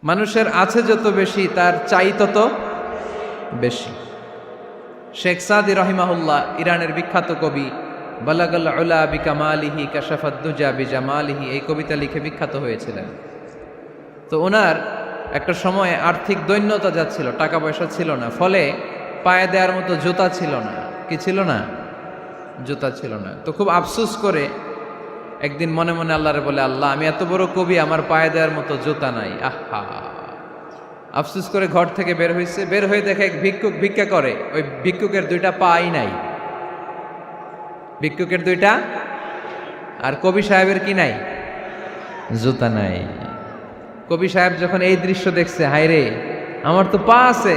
মানুষের আছে যত বেশি তার চাই তত বেশি। শেখ সাদি রহিমাহুল্লাহ, ইরানের বিখ্যাত কবি, বালাগাল উলা বিকামালিহি কাশাফাদ দুজা বিজামালিহি, এই কবিতা লিখে বিখ্যাত হয়েছিলেন। তো ওনার একটা সময়ে আর্থিক দৈন্যতা যাচ্ছিল, টাকা পয়সা ছিল না, ফলে পায়ে দেওয়ার মতো জুতা ছিল না। কি ছিল না? জুতা ছিল না। তো খুব আফসোস করে একদিন মনে মনে আল্লাহরে বলে, আল্লাহ, আমি এত বড় কবি, আমার পায়ে দেওয়ার মতো জুতা নাই। আহা! আফসোস করে ঘর থেকে বের হয়েছে, বের হয়ে দেখে এক ভিক্ষুক ভিক্ষা করে। ওই ভিক্ষুকের দুইটা পাই নাই, ভিক্ষুকের দুইটা, আর কবি সাহেবের কি নাই? জুতা নাই। কবি সাহেব যখন এই দৃশ্য দেখছে, হায় রে, আমার তো পা আছে,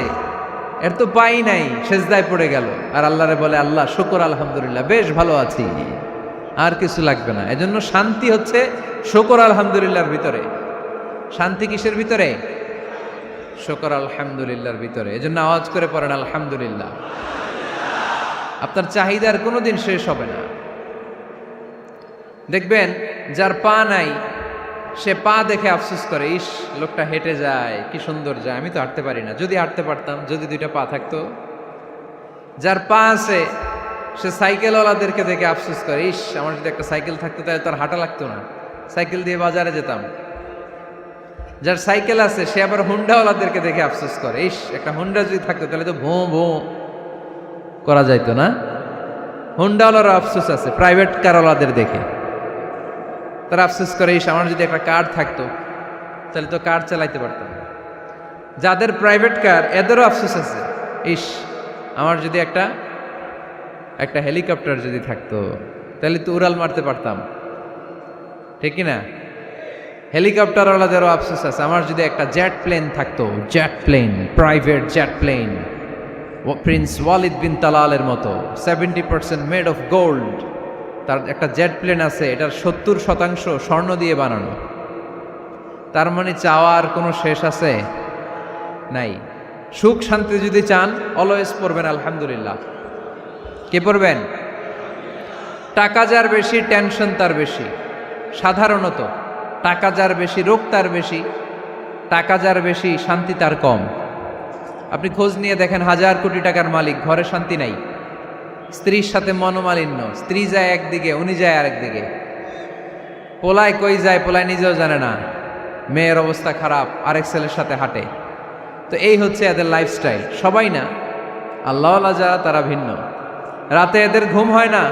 এর তো পাই নাই, সেজদায় পড়ে গেল। আর আল্লাহরে বলে, আল্লাহ শুকর, আলহামদুলিল্লাহ, বেশ ভালো আছি, আর কিছু লাগবে না। এজন্য শান্তি হচ্ছে শুকর আলহামদুলিল্লাহর ভিতরে। শান্তি কিসের ভিতরে? শুকর আলহামদুলিল্লাহর ভিতরে। এজন্য আওয়াজ করে পড়েন আলহামদুলিল্লাহ। আপনার চাহিদার কোনোদিন শেষ হবে না। দেখবেন যার পা নাই, সে পা দেখে আফসোস করে, ইস, লোকটা হেঁটে যায়, কি সুন্দর যায়, আমি তো হাঁটতে পারি না, যদি হাঁটতে পারতাম, যদি দুইটা পা থাকতো। যার পা আছে, সে সাইকেলওয়ালাদেরকে দেখে আফসোস করে, ইস, আমার যদি একটা সাইকেল থাকতো তাহলে তার হাঁটা লাগতো না, সাইকেল দিয়ে বাজারে যেতাম। যার সাইকেল আছে, সে আবার হুন্ডাওয়ালাদেরকে দেখে আফসোস করে, ইস, একটা হুন্ডা যদি থাকতো তাহলে তো ভোঁ ভোঁ করা যাইতো না। হুন্ডাওয়ালার আফসোস আছে প্রাইভেট কারওয়ালাদের দেখে, তারা আফসোস করে, ইস, আমার যদি একটা কার থাকতো তাহলে তো কার চালাইতে পারতাম। যাদের প্রাইভেট কার, এদেরও আফসোস আছে, ইস, আমার যদি একটা হেলিকপ্টার যদি থাকতো তাহলে তো উড়াল মারতে পারতাম, ঠিক কিনা? হেলিকপ্টারওয়ালাদেরও আফসোস আছে, আমার যদি একটা জেট প্লেন থাকতো, jet plane, private jet plane, prince Walid bin তালালের মতো 70% মেড অফ গোল্ড, তার একটা জেট প্লেন আছে, এটার 70% স্বর্ণ দিয়ে বানানো। তার মানে চাওয়ার কোনো শেষ আছে? নাই। সুখ শান্তি যদি চান, অলওয়েজ পড়বেন আলহামদুলিল্লাহ। কে পড়বেন? টাকা যার বেশি, টেনশন তার বেশি। সাধারণত টাকা যার বেশি, রোগ তার বেশি। টাকা যার বেশি, শান্তি তার কম। আপনি খোঁজ নিয়ে দেখেন, 1000 কোটি টাকার মালিক, ঘরে শান্তি নাই, স্ত্রীর সাথে মনোমালিন্য, স্ত্রী যায় একদিকে, উনি যায় আরেকদিকে, পোলায় কই যায় পোলায় নিজেও জানে না, মেয়ের অবস্থা খারাপ, আরেক ছেলের সাথে হাঁটে। তো এই হচ্ছে এদের লাইফস্টাইল। সবাই না, আল্লাহওয়ালা যারা তারা ভিন্ন। রাতে এদের ঘুম হয় না,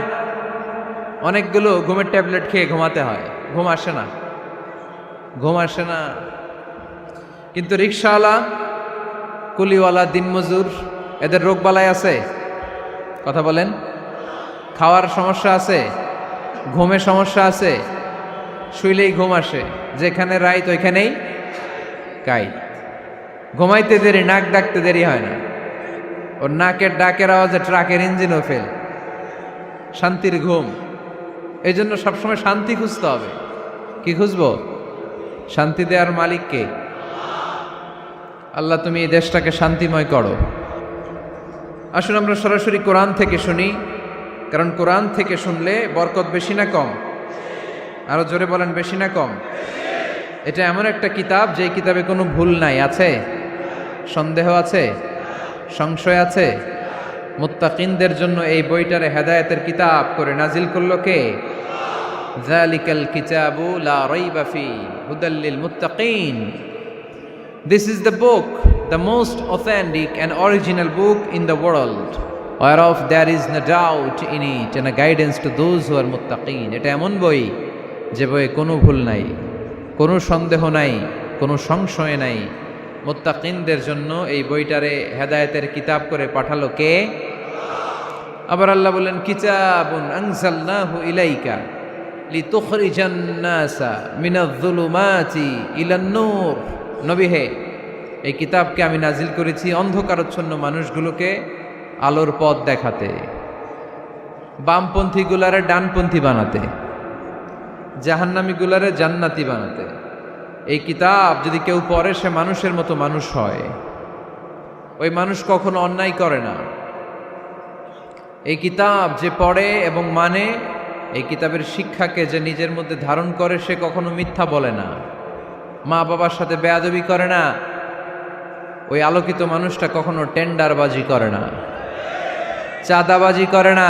অনেকগুলো ঘুমের ট্যাবলেট খেয়ে ঘুমাতে হয়, ঘুম আসে না, ঘুম আসে না। কিন্তু রিক্সাওয়ালা, কুলিওয়ালা, দিনমজুর, এদের রোগ বালাই আছে? কথা বলেন। খাওয়ার সমস্যা আছে, ঘুমের সমস্যা আছে, শুইলেই ঘুম আসে, যেখানে রাইত ওইখানেই কাইত। ঘুমাইতে দেরি, নাক ডাকতে দেরি হয় না, ওর নাকের ডাকের আওয়াজে ট্রাকের ইঞ্জিনও ফেল। শান্তির ঘুম। এই জন্য সবসময় শান্তি খুঁজতে হবে। কি খুঁজবো? শান্তি দেওয়ার মালিককে। আল্লাহ, তুমি এই দেশটাকে শান্তিময় করো। আসুন আমরা সরাসরি কোরআন থেকে শুনি, কারণ কোরআন থেকে শুনলে বরকত বেশি না কম? আরো জোরে বলেন, বেশি না কম? এটা এমন একটা কিতাব যে কিতাবে কোনো ভুল নাই। আছে? সন্দেহ আছে? সংশয় আছে? মুত্তাকিনদের জন্য এই বইটারে হেদায়েতের কিতাব করে নাজিল করলো কে? যালিকাল কিতাবু লা রাইবা ফি হুদাল লিল মুত্তাকিন। This is the book, the most authentic and original book in the world, whereof there is no doubt in it, and a guidance to those who are muttaqin. এটা এমন বই যে বইয়ে কোনো ভুল নাই, কোনো সন্দেহ নাই, কোনো সংশয় নাই। মুত্তাকিনদের জন্য এই বইটারে হেদায়েতের কিতাব করে পাঠালো কে? আবার আল্লাহ বলেন, কিতাবুন আনজালনাহু ইলাইকা লিতুখরিজান নাসা মিনাজ-যুলুমাতি ইলান নূর। নবী হে, এই কিতাবকে আমি নাজিল করেছি অন্ধকারচ্ছন্ন মানুষগুলোকে আলোর পথ দেখাতে, বামপন্থী গুলারে ডানপন্থী বানাতে, জাহান্নামী গুলারে জান্নাতি বানাতে। এই কিতাব যদি কেউ পড়ে, সে মানুষের মতো মানুষ হয়। ওই মানুষ কখনো অন্যায় করে না। এই কিতাব যে পড়ে এবং মানে, এই কিতাবের শিক্ষাকে যে নিজের মধ্যে ধারণ করে, সে কখনো মিথ্যা বলে না। মা বাবার সাথে বেয়াদবি করে না, ওই আলোকিত মানুষটা কখনো টেন্ডারবাজি করে না, চাঁদাবাজি করে না,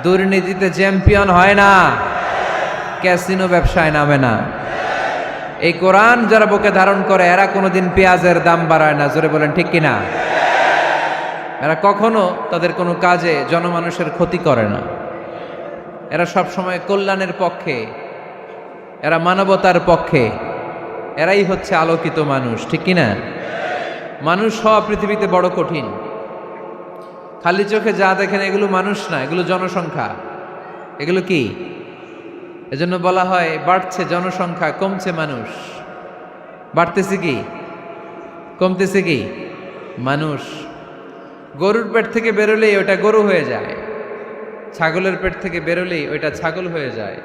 দুর্নীতিতে চ্যাম্পিয়ন হয় না, ক্যাসিনো ব্যবসায় নামে না। এই কোরআন যারা বুকে ধারণ করে এরা কোনোদিন পেঁয়াজের দাম বাড়ায় না। জোরে বলেন ঠিক কিনা? এরা কখনো তাদের কোনো কাজে জনমানুষের ক্ষতি করে না। এরা সব সময় কল্যাণের পক্ষে, এরা মানবতার পক্ষে। এরাই হচ্ছে আলোকিত মানুষ, ঠিক কিনা? মানুষ হওয়া পৃথিবীতে বড় কঠিন। খালি চোখে যা দেখেন এগুলো মানুষ না, এগুলো জনসংখ্যা। এগুলো কি? এজন্য বলা হয় বাড়ছে জনসংখ্যা, কমছে মানুষ। বাড়তেছে কি, কমতেছে কি? মানুষ। গরুর পেট থেকে বেরোলেই ওটা গরু হয়ে যায়, ছাগলের পেট থেকে বেরোলেই ওইটা ছাগল হয়ে যায়,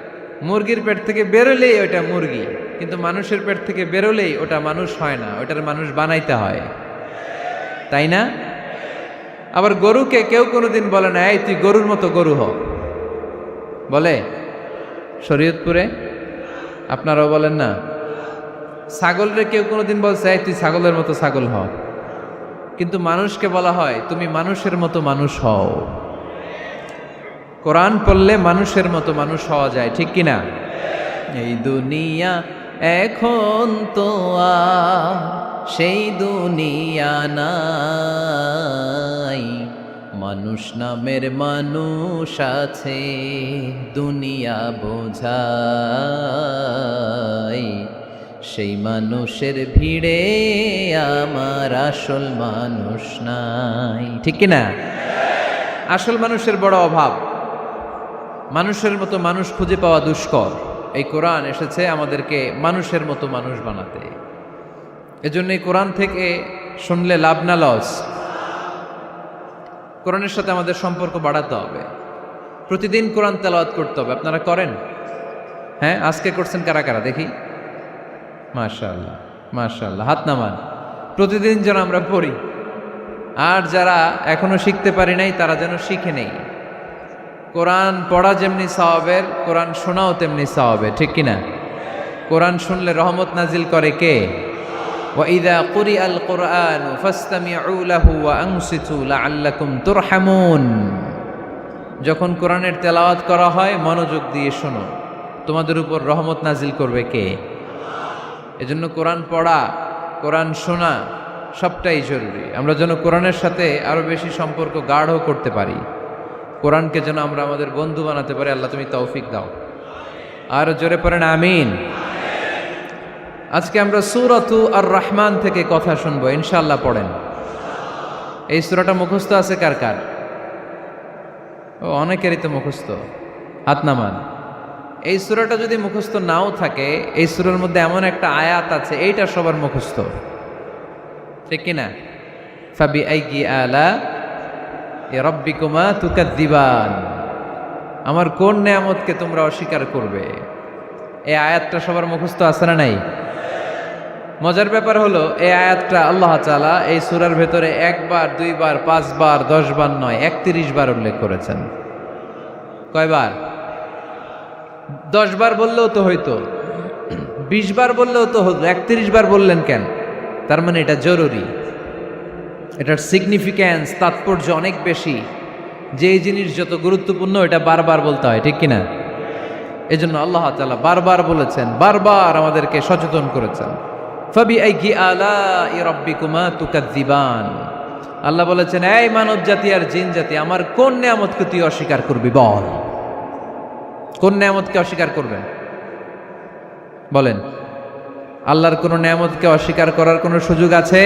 মুরগির পেট থেকে বেরোলেই ওইটা মুরগি। কিন্তু মানুষের পেট থেকে বেরোলেই ওটা মানুষ হয় না, ওটার মানুষ বানাইতে হয়, তাই না? আবার গরুকে কেউ কোনোদিন বলে না এই তুই গরুর মতো গরু হ, বলে? শরীয়তপুরে আপনারাও বলেন না? ছাগলরে কেউ কোনোদিন বলছে এই তুই ছাগলের মতো ছাগল হ, কিন্তু মানুষকে বলা হয় তুমি মানুষের মতো মানুষ হও। কোরআন পড়লে মানুষের মতো মানুষ হওয়া যায়, ঠিক কিনা? এই দুনিয়া এখন তো আর সেই দুনিয়া নাই, মানুষ নামের মানুষ আছে দুনিয়া বোঝাই, সেই মানুষের ভিড়ে আমার আসল মানুষ নাই, ঠিক কিনা? আসল মানুষের বড় অভাব, মানুষের মতো মানুষ খুঁজে পাওয়া দুষ্কর। এই কোরআন এসেছে আমাদেরকে মানুষের মতো মানুষ বানাতে। এজন্য এই কোরআন থেকে শুনলে লাভ না লস? কোরআনের সাথে আমাদের সম্পর্ক বাড়াতে হবে, প্রতিদিন কোরআন তেলাওয়াত করতে হবে। আপনারা করেন? হ্যাঁ, আজকে করছেন কারা কারা দেখি? মাশাআল্লাহ, মাশাআল্লাহ, হাত নামান। প্রতিদিন যেন আমরা পড়ি, আর যারা এখনো শিখতে পারি নাই তারা যেন শিখে নেই। কোরআন পড়া যেমনি সওয়াবের, কোরআন শোনাও তেমনি সওয়াবের, ঠিক কিনা? কোরআন শুনলে রহমত নাজিল করে কে? وَإِذَا قُرِئَ الْقُرْآنُ فَاسْتَمِعُوا لَهُ وَأَنصِتُوا لَعَلَّكُمْ تُرْحَمُونَ। যখন কোরআনের তেলাওয়াত করা হয় মনোযোগ দিয়ে শোনো, তোমাদের উপর রহমত নাজিল করবে কে? এজন্য কোরআন পড়া, কোরআন শোনা সবটাই জরুরি। আমরা যেন কোরআনের সাথে আরো বেশি সম্পর্ক গাঢ় করতে পারি, কোরআনকে যেন আমরা আমাদের বন্ধু বানাতে পারি। আল্লাহ তুমি তৌফিক দাও। আর জোরে পড়েন আমিন। আজকে আমরা সূরাতু আর রহমান থেকে কথা শুনবো ইনশাআল্লাহ। পড়েন। এই সূরাটা মুখস্থ আছে কার কার? ও, অনেকেরই তো মুখস্থ, হাত নামান। এই সূরাটা যদি মুখস্থ নাও থাকে, এই সূরার মধ্যে এমন একটা আয়াত আছে এইটা সবার মুখস্থ, ঠিক কিনা? ফাবিআইয়ি আলা রাব্বিকুমা তুকাদ্দিবান, আমার কোন নেয়ামতকে তোমরা অস্বীকার করবে। এই আয়াতটা সবার মুখস্থ আছে না নাই? মজার ব্যাপার হলো এই আয়াতটা আল্লাহ তাআলা এই সূরার ভেতরে একবার, দুইবার, 5 বার, 10 বার নয়, 31 বার উল্লেখ করেছেন। কয়বার? 10 বার বললেও তো হইতো, 20 বার বললেও তো হতো, 31 বার বললেন কেন? তার মানে এটা জরুরি, এটার সিগনিফিক্যান্স, তাৎপর্য অনেক বেশি। যেই জিনিস যত গুরুত্বপূর্ণ এটা বারবার বলতে হয়, ঠিক কিনা? এজন্য আল্লাহ তাআলা বারবার বলেছেন, বারবার আমাদেরকে সচেতন করেছেন। ফাবিআইয়ি আলাই রাব্বিকুমা তুকাদ্দিবান, আল্লাহ বলেছেন এই মানব জাতি আর জিন জাতি আমার কোন নেয়ামতকে তুই অস্বীকার করবি বল। কোন নেয়ামতকে অস্বীকার করবেন বলেন? আল্লাহর কোন নেয়ামতকে অস্বীকার করার কোন সুযোগ আছে?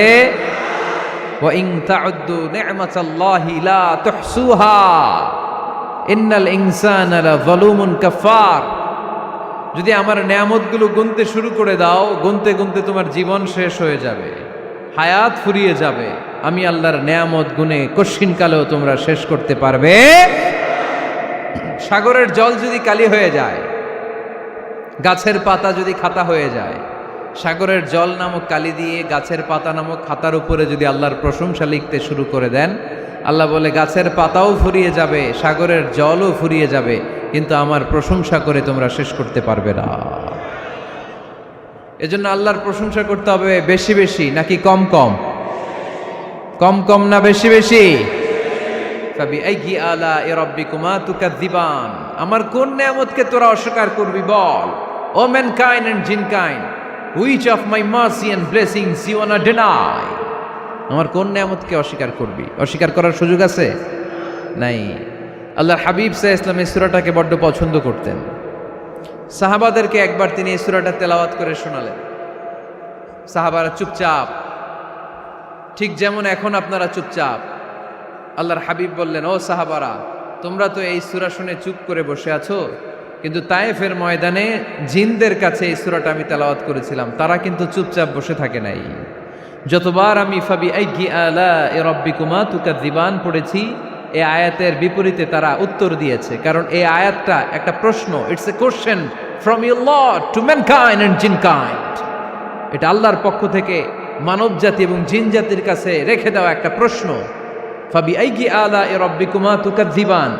ওয়া ইন তাউদ্দু নি'মাতাল্লাহি লা তুহসুহা ইন্নাল ইনসানা লাযালুমুন কাফার। যদি আমার নেয়ামতগুলো গুনতে শুরু করে দাও, গুনতে গুনতে তোমার জীবন শেষ হয়ে যাবে, হায়াত ফুরিয়ে যাবে। আমি আল্লাহর নেয়ামত গুনে কশিনকালেও তোমরা শেষ করতে পারবে। সাগরের জল যদি কালি হয়ে যায়, গাছের পাতা যদি খাতা হয়ে যায়, সাগরের জল নামক কালি দিয়ে গাছের পাতা নামক খাতার উপরে যদি আল্লাহর প্রশংসা লিখতে শুরু করে দেন, আল্লাহ বলে গাছের পাতাও ফুরিয়ে যাবে, সাগরের জলও ফুরিয়ে যাবে, কিন্তু আমার প্রশংসা করে তোমরা শেষ করতে পারবে না। এজন্য আল্লাহর প্রশংসা করতে হবে বেশি বেশি নাকি কম কম? কম কম না বেশি বেশি? ফাবিআইয়ি আলাኢ রাব্বিকুমা তুকাযযিবান, আমার কোন নিয়ামতকে তোরা অস্বীকার করবি বল। O mankind and jinnkind, which of my mercy and blessings you want to deny? আমার কোন নিয়ামতকে অস্বীকার করবি? অস্বীকার করার সুযোগ আছে? নাই। আল্লাহর হাবিব সাল্লাল্লাহু আলাইহি ওয়াসাল্লাম এই সূরাটাকে বড্ড পছন্দ করতেন। সাহাবাদেরকে একবার তিনি এই সূরাটা তেলাওয়াত করে শোনালেন। সাহাবারা চুপচাপ, ঠিক যেমন এখন আপনারা চুপচাপ। আল্লাহর হাবিব বললেন, ও সাহাবারা, তোমরা তো এই সূরা শুনে চুপ করে বসে আছো, কিন্তু তায়েফের ময়দানে জিনদের কাছে এই সূরাটা আমি তেলাওয়াত করেছিলাম, তারা কিন্তু চুপচাপ বসে থাকে নাই। যতবার আমি ফাবিআইয়ি আলাኢ রাব্বিকুমা তুকাযযিবান পড়েছি, এই আয়াতের বিপরীতে তারা উত্তর দিয়েছে, কারণ এই আয়াতটা একটা প্রশ্ন। It's a question from your lord to mankind and jinnkind. এটা আল্লাহর পক্ষ থেকে মানব জাতি এবং জিন জাতির কাছে রেখে দেওয়া একটা প্রশ্ন। ফাবিআইয়ি আলাኢ রাব্বিকুমা তুকাযযিবান,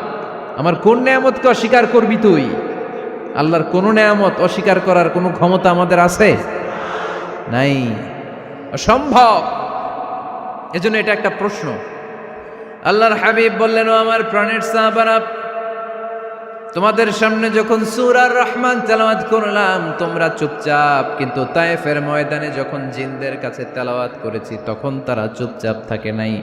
আমার কোন নিয়ামতকে অস্বীকার করবি তুই? আল্লাহর কোন নিয়ামত অস্বীকার করার কোনো ক্ষমতা আমাদের আছে? নাই, অসম্ভব। এজন্য এটা একটা প্রশ্ন। আল্লাহর হাবিব বললেন, ও আমার প্রাণের সাহাবারা, তোমাদের সামনে যখন সূরা আর রহমান তেলাওয়াত করলাম তোমরা চুপচাপ, কিন্তু তায়েফের ময়দানে যখন জিনদের কাছে তেলাওয়াত করেছি তখন তারা চুপচাপ থাকে নাই।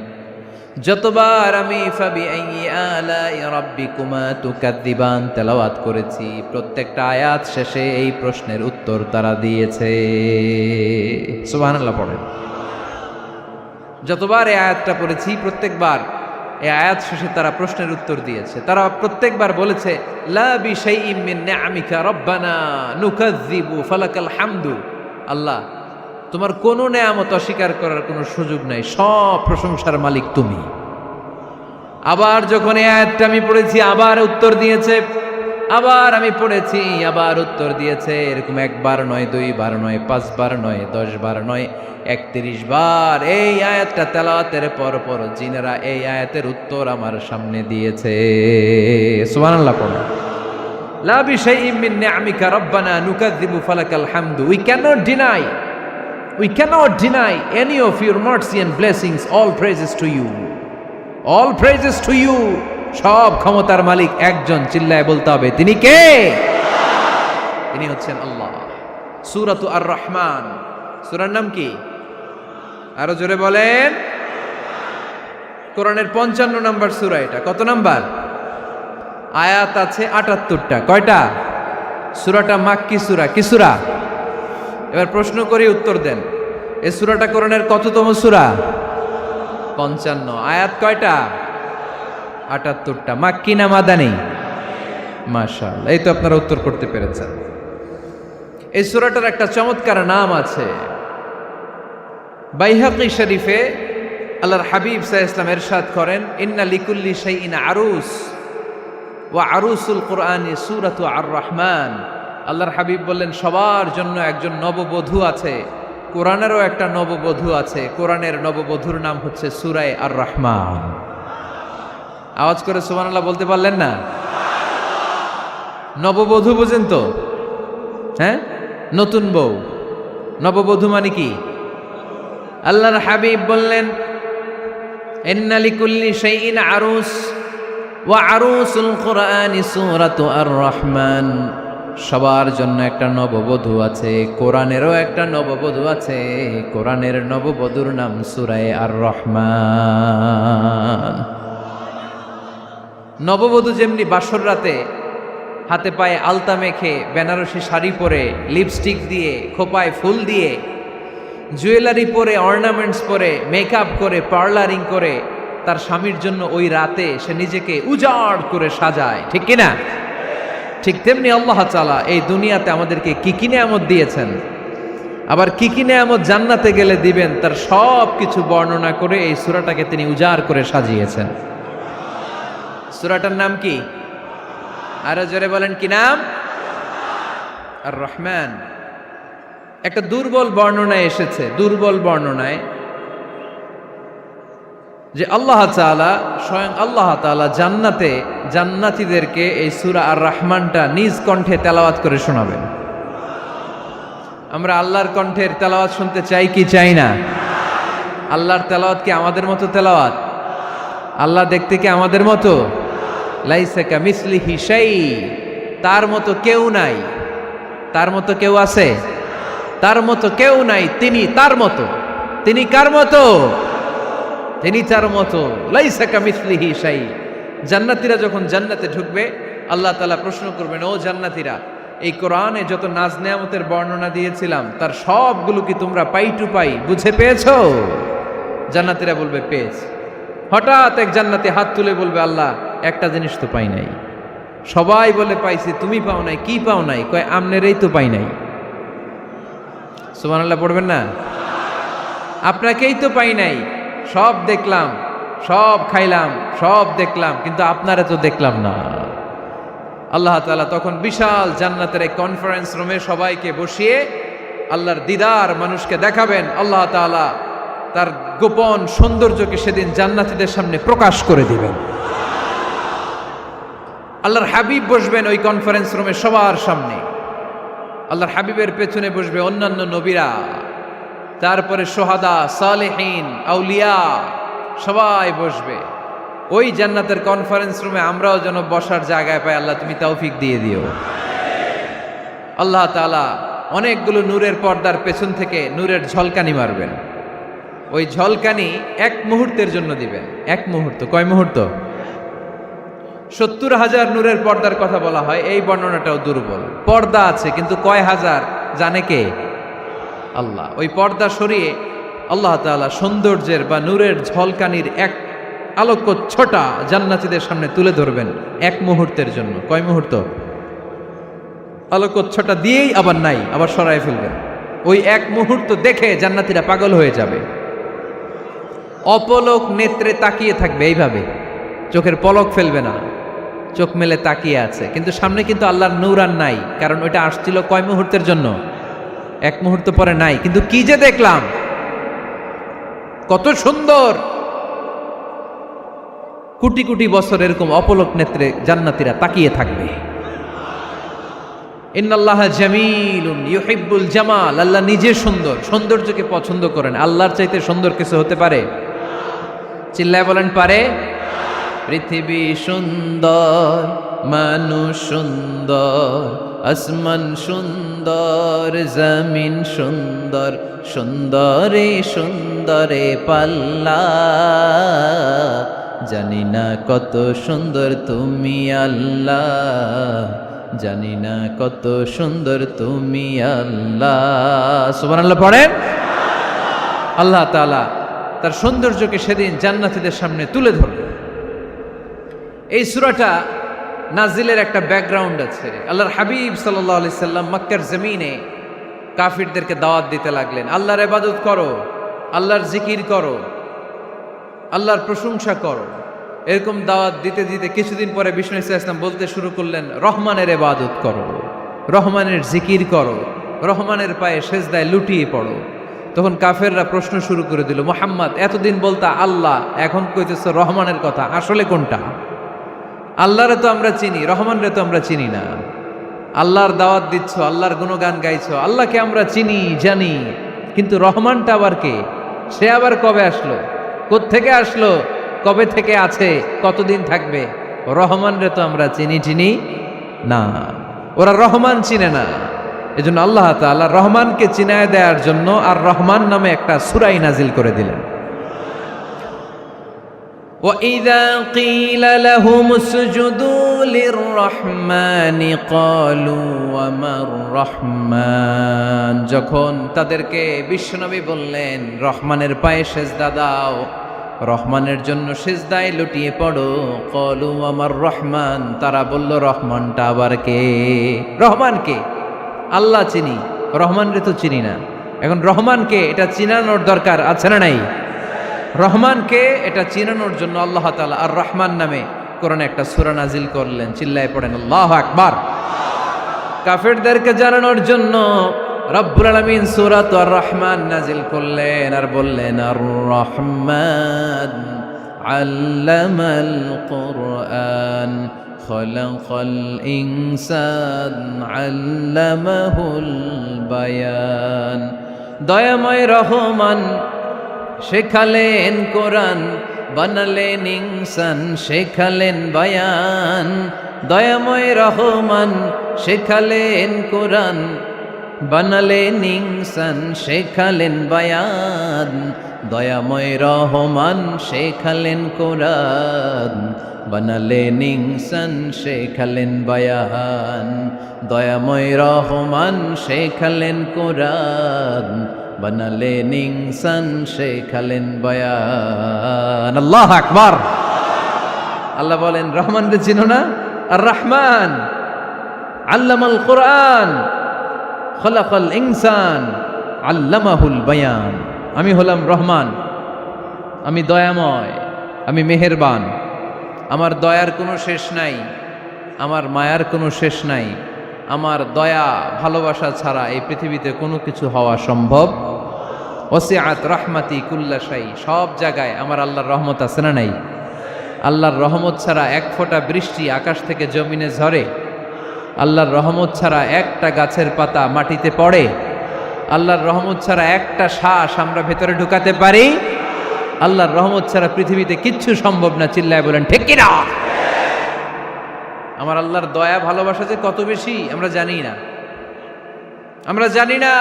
যতবার আমি ফাবিআইয়ি আলাኢ রাব্বিকুমা তুকাযযিবান তেলাওয়াত করেছি, প্রত্যেকটা আয়াত শেষে এই প্রশ্নের উত্তর তারা দিয়েছে। সুবহানাল্লাহ পড়েন। যতবার এই আয়াতটা পড়েছি প্রত্যেকবার এই আয়াত শেষে তারা প্রশ্নের উত্তর দিয়েছে। তারা প্রত্যেকবার বলেছে, লা বিশাইইম মিন নিআমিকা রাব্বানা নুকাযযিবু ফালাকাল হামদু। আল্লাহ, তোমার কোনো নেয়ামত অস্বীকার করার কোনো সুযোগ নাই, সব প্রশংসার মালিক তুমি। আবার যখন এই আয়াতটা আমি পড়েছি আবার উত্তর দিয়েছে, আবার আমি পড়েছি আবার উত্তর দিয়েছে। এরকম একবার নয়, দুইবার নয়, 5 বার নয়, 10 বার নয়, 31 বার এই আয়াতটা তেলাওয়াতের পর পর জিনেরা এই আয়াতের উত্তর আমার সামনে দিয়েছে। সুবহানাল্লাহ পড়ো। লা বিশাইইম মিন নিআমিকা রাব্বানা নুকাযযিবু ফালাকাল হামদু। We cannot deny any of your mercy and blessings. All praises to you. All praises to you. সব ক্ষমতার মালিক একজন, চিল্লায় বলতে হবে, তিনি কে? তিনি হচ্ছেন আল্লাহ। সূরাতু আর রহমান, সূরার নাম কি? আরো জোরে বলেন। কোরআনের 55 নম্বর সূরা এটা। কত নাম্বার? আয়াত আছে 78টা। কয়টা? সূরাটা মাক্কি সূরা। কি সূরা? এবার প্রশ্ন করি, উত্তর দেন। এই সূরাটা কোরআনের কততম সূরা? 55। আয়াত কয়টা? 78টা। মাক্কি না মাদানী? মাশাআল্লাহ, এই তো আপনারা উত্তর করতে পেরেছেন। এই সূরাটার একটা চমৎকার নাম আছে। বাইহাকি শরীফে আল্লাহর হাবিব সাল্লাল্লাহু আলাইহি ওয়াসাল্লাম ইরশাদ করেন, ইন্না লিকুল্লি শাইইন আরুস ওয়া আরুসুল কুরআনি সূরাতু আর রহমান। আল্লাহর হাবিব বললেন, সবার জন্য একজন নববধূ আছে, কোরআনেরও একটা নববধূ আছে। কোরআনের নববধূর নাম হচ্ছে সূরায়ে আর রহমান। আওয়াজ করে সুবহানাল্লাহ বলতে পারলেন না? নববধূ বুঝেন তো? হ্যাঁ, নতুন বউ। নববধূ মানে কি? আল্লাহর হাবিব বললেন, ইন্না লিকুল্লি শাইইন আরুস ওয়া আরুসুল কুরআনি সূরাতু আর রহমান। সবার জন্য একটা নববধূ আছে, কোরআনেরও একটা নববধূ আছে। কোরআনের নববধূর নাম সূরায়ে আর রহমান। নববধূ যেমনি বাসর রাতে হাতে পায়ে আলতা মেখে, বেনারসি শাড়ি পরে, লিপস্টিক দিয়ে, খোপায় ফুল দিয়ে, জুয়েলারি পরে, অর্নামেন্টস পরে, মেকআপ করে, পার্লারিং করে তার স্বামীর জন্য ওই রাতে সে নিজেকে উজাড় করে সাজায়, ঠিক কিনা? ঠিক তেমনি আল্লাহ তাআলা এই দুনিয়াতে আমাদেরকে কি কি নিয়ামত দিয়েছেন, আবার কি কি নিয়ামত জান্নাতে গেলে দিবেন, তার সব কিছু বর্ণনা করে এই সূরাটাকে তিনি উজাড় করে সাজিয়েছেন। সূরাটার নাম কি? আরো জোরে বলেন, কি নাম? আর রহমান। একটা দুর্বল বর্ণনায় এসেছে, দুর্বল বর্ণনায়, যে আল্লাহ তাআলা, স্বয়ং আল্লাহ তাআলা জান্নাতে জান্নাতীদেরকে এই সূরা আর রহমানটা নিজ কণ্ঠে তেলাওয়াত করে শোনাবেন। আমরা আল্লাহর কণ্ঠের তেলাওয়াত শুনতে চাই কি চাই না? আল্লাহর তেলাওয়াত কি আমাদের মতো তেলাওয়াত? আল্লাহ দেখতে কি আমাদের মতো? লাইসা কামিসলিহি শাই, তার মতো কেউ নাই। তার মতো কেউ আছে? তার মতো কেউ নাই। তিনি তার মতো। তিনি কার মতো? তিনি তার মতো। লাইসা কামিসলিহি শাই। জান্নাতীরা যখন জান্নাতে ঢুকবে, আল্লাহ তাআলা প্রশ্ন করবেন, ও জান্নাতীরা, এই কোরআনে যত নাজ নেয়ামতের বর্ণনা দিয়েছিলাম তার সবগুলো কি তোমরা পাই টু পাই বুঝে পেয়েছো? জান্নাতীরা বলবে পেয়েছি। হঠাৎ এক জান্নাতি হাত তুলে বলবে, আল্লাহ একটা জিনিস তো পাই নাই। সবাই বলে পাইছি, তুমি পাও নাই। কি পাও নাই? কয় আমনেরই তো পাই নাই। সুবহানাল্লাহ পড়বেন না? আপনাকেই তো পাই নাই। সব দেখলাম, সব খাইলাম, সব দেখলাম, কিন্তু আপনারা তো দেখলাম না। আল্লাহ তাআলা তখন বিশাল জান্নাতের এক কনফারেন্স রুমে সবাইকে বসিয়ে আল্লাহর দিদার মানুষকে দেখাবেন। আল্লাহ তাআলা তার গোপন সৌন্দর্যকে সেদিন জান্নাতীদের সামনে প্রকাশ করে দিবেন। আল্লাহর হাবিব বসবেন ওই কনফারেন্স রুমে সবার সামনে। আল্লাহর হাবিবের পেছনে বসবে অন্যান্য নবীরা, তারপরে সোহাদা, সালেহীন, আউলিয়া সবাই বসবে। ওই জান্নাতের কনফারেন্স রুমে আমরাও যেন বসার জায়গায় পাই। আল্লাহ তুমি তৌফিক দিয়ে দিও। আল্লাহ তাআলা অনেকগুলো নূরের পর্দার পেছন থেকে নূরের ঝলকানি মারবেন। ওই ঝলকানি এক মুহূর্তের জন্য দিবেন। এক মুহূর্ত। কয় মুহূর্ত? 70,000 নূরের পর্দার কথা বলা হয়, এই বর্ণনাটাও দুর্বল। পর্দা আছে কিন্তু কয় হাজার জানে কে? আল্লাহ। ওই পর্দা সরিয়ে আল্লাহ তাআলা সৌন্দর্যের বা নূরের ঝলকানির এক আলোকচ্ছটা জান্নাতীদের সামনে তুলে ধরবেন এক মুহূর্তের জন্য। কয় মুহূর্ত? আলোকচ্ছটা দিয়েই আবার নাই, আবার সরায় ফেলবেন। ওই এক মুহূর্ত দেখে জান্নাতীরা পাগল হয়ে যাবে, অপলক নেত্রে তাকিয়ে থাকবে। এইভাবে চোখের পলক ফেলবে না, চোখ মেলে তাকিয়ে আছে। কিন্তু সামনে কিন্তু আল্লাহর নূর আর নাই, কারণ ওইটা আসছিল কয় মুহূর্তের জন্য? এক মুহূর্ত পরে নাই। কিন্তু কি যে দেখলাম, কত সুন্দর! কোটি কোটি বছর এরকম অপলক নেত্রে জান্নাতীরা তাকিয়ে থাকবে। ইন্নাল্লাহা জামিলুন ইউহিব্বুল জামাল। আল্লাহ নিজে সুন্দর, সৌন্দর্যকে পছন্দ করেন। আল্লাহর চাইতে সুন্দর কিছু হতে পারে? চিল্লায় বলেন পারে? পৃথিবী সুন্দর, মানুষ সুন্দর, আসমান সুন্দর, জমিন সুন্দর, সুন্দরে সুন্দরে পাল্লা। জানি না কত সুন্দর তুমি আল্লাহ, জানি না কত সুন্দর তুমি আল্লাহ। সুবহানাল্লাহ পড়েন। আল্লাহ তাআলা তার সৌন্দর্যকে সেদিন জান্নাতীদের সামনে তুলে ধরবে। এই সূরাটা নাজিলের একটা ব্যাকগ্রাউন্ড আছে। আল্লাহর হাবিব সাল্লাল্লাহু আলাইহি সাল্লাম মক্কার জমিনে কাফিরদেরকে দাওয়াত দিতে লাগলেন, আল্লাহর ইবাদত করো, আল্লাহর জিকির করো, আল্লাহর প্রশংসা করো। এরকম দাওয়াত দিতে দিতে কিছুদিন পরে বিষ্ণু ইসলাম বলতে শুরু করলেন, রহমানের ইবাদত করো, রহমানের জিকির করো, রহমানের পায়ে সেজদায় লুটিয়ে পড়ো। তখন কাফেররা প্রশ্ন শুরু করে দিল, মুহাম্মদ এতদিন বলতা আল্লাহ, এখন কইতেছো রহমানের কথা, আসলে কোনটা? আল্লাহরে তো আমরা চিনি, রহমানরে তো আমরা চিনি না। আল্লাহর দাওয়াত দিচ্ছ, আল্লাহর গুণগান গাইছো, আল্লাহকে আমরা চিনি জানি, কিন্তু রহমানটা আবার কে? সে আবার কবে আসলো, কোত্থেকে আসলো, কবে থেকে আছে, কতদিন থাকবে? রহমানরে তো আমরা চিনি না। ওরা রহমান চিনে না। এজন্য আল্লাহ তাআলা রহমানকে চিনায় দেওয়ার জন্য আর রহমান নামে একটা সূরা নাজিল করে দিলেন। وَإِذَا قِيلَ لَهُمُ اسْجُدُوا لِلرَّحْمَنِ قَالُوا وَمَا الرَّحْمَنُ। যখন তাদেরকে বিশ্বনবী বললেন রহমানের পায়ে সেজদা দাও, রহমানের জন্য সেজদায় লুটিয়ে পড়ো, ক্বালু আমার রহমান, তারা বলল রহমানটা আবার কে? রহমান কে? আল্লাহ চিনি, রহমানরে তো চিনি না। এখন রহমানকে এটা চিনানোর দরকার আছে না নাই? রহমানকে এটা চিনানোর জন্য আল্লাহ তাআলা আর রহমান নামে কোরআনে একটা সূরা নাজিল করলেন। চিল্লায় পড়েন আল্লাহু আকবার। কাফেরদেরকে জানানোর জন্য রব্বুল আলামিন সূরাত আর রহমান নাজিল করলেন আর বললেন, আর রহমান আল্লামাল কুরআন খলাকাল ইনসান আল্লামাহুল বায়ান। দয়াময় রহমান শেখালেন কোরআন, বানালেন ইনসান শেখালেন বায়ান। দয়াময় রহমান শেখালেন কোরআন, বানালেন ইনসান শেখালেন বায়ান। দয়াময় রহমান শেখালেন কোরআন, বানালেন ইনসান শেখালেন বায়ান। দয়াময় রহমান শেখালেন কোরআন, বানালেন ইনসান শেখালেন বায়ান। আল্লাহু আকবার। আল্লাহ বলেন রহমান রে চিনো না? আর রহমান আল্লামাল কোরআন খলাকাল ইনসান আল্লামাহুল বায়ান। আমি হলাম রহমান, আমি দয়াময়, আমি মেহেরবান। আমার দয়ার কোনো শেষ নাই, আমার মায়ার কোনো শেষ নাই। আমার দয়া ভালোবাসা ছাড়া এই পৃথিবীতে কোনো কিছু হওয়া সম্ভব। ওসিআত রাহমাতি কুল্লা শাই। সব জায়গায় আমার আল্লাহর রহমত আছে না নাই? আল্লাহর রহমত ছাড়া এক ফোঁটা বৃষ্টি আকাশ থেকে জমিনে ঝরে? আল্লাহর রহমত ছাড়া একটা গাছের পাতা মাটিতে পড়ে? আল্লাহর রহমত ছাড়া একটা শ্বাস আমরা ভেতরে ঢুকাতে পারি? আল্লাহর রহমত ছাড়া পৃথিবীতে কিচ্ছু সম্ভব না। চিল্লায় বলেন ঠিক কি না? আমার আল্লাহর দয়া ভালোবাসা যে কত বেশি আমরা জানি না, আমরা জানি না।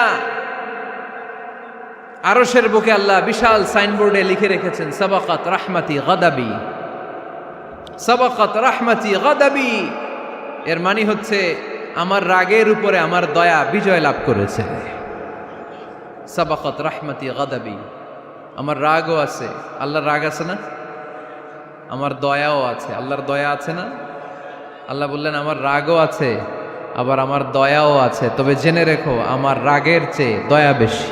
আরশের বুকে আল্লাহ বিশাল সাইনবোর্ডে লিখে রেখেছেন সাবাকাত রাহমাতি গাদাবি, সাবাকাত রাহমাতি গাদাবি। এর মানে হচ্ছে আমার রাগের উপরে আমার দয়া বিজয় লাভ করেছে। সাবাকাত রাহমাতি গাদাবি। আমার রাগও আছে, আল্লাহর রাগ আছে না? আমার দয়াও আছে, আল্লাহর দয়া আছে না? আল্লাহ বললেন আমার রাগও আছে, আবার আমার দয়াও আছে। তবে জেনে রেখো আমার রাগের চেয়ে দয়া বেশি।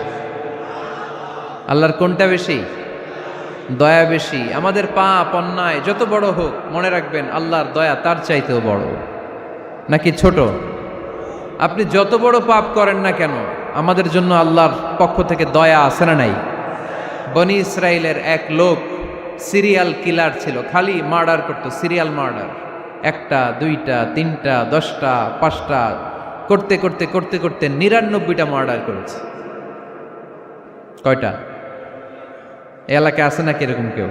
আল্লাহর কোনটা বেশি? দয়া বেশি। আমাদের পাপ অন্যায় যত বড় হোক, মনে রাখবেন আল্লাহর দয়া তার চাইতেও বড়। নাকি ছোট? আপনি যত বড় পাপ করেন না কেন, আমাদের জন্য আল্লাহর পক্ষ থেকে দয়া আছে না নাই? বনি ইসরাইলের এক লোক সিরিয়াল কিলার ছিল, খালি মার্ডার করতো, সিরিয়াল মার্ডার। একটা, দুইটা, তিনটা, 10টা, 5টা করতে করতে করতে করতে 99টা মার্ডার করেছে। কয়টা? এলাকায় আছে নাকি এরকম কেউ?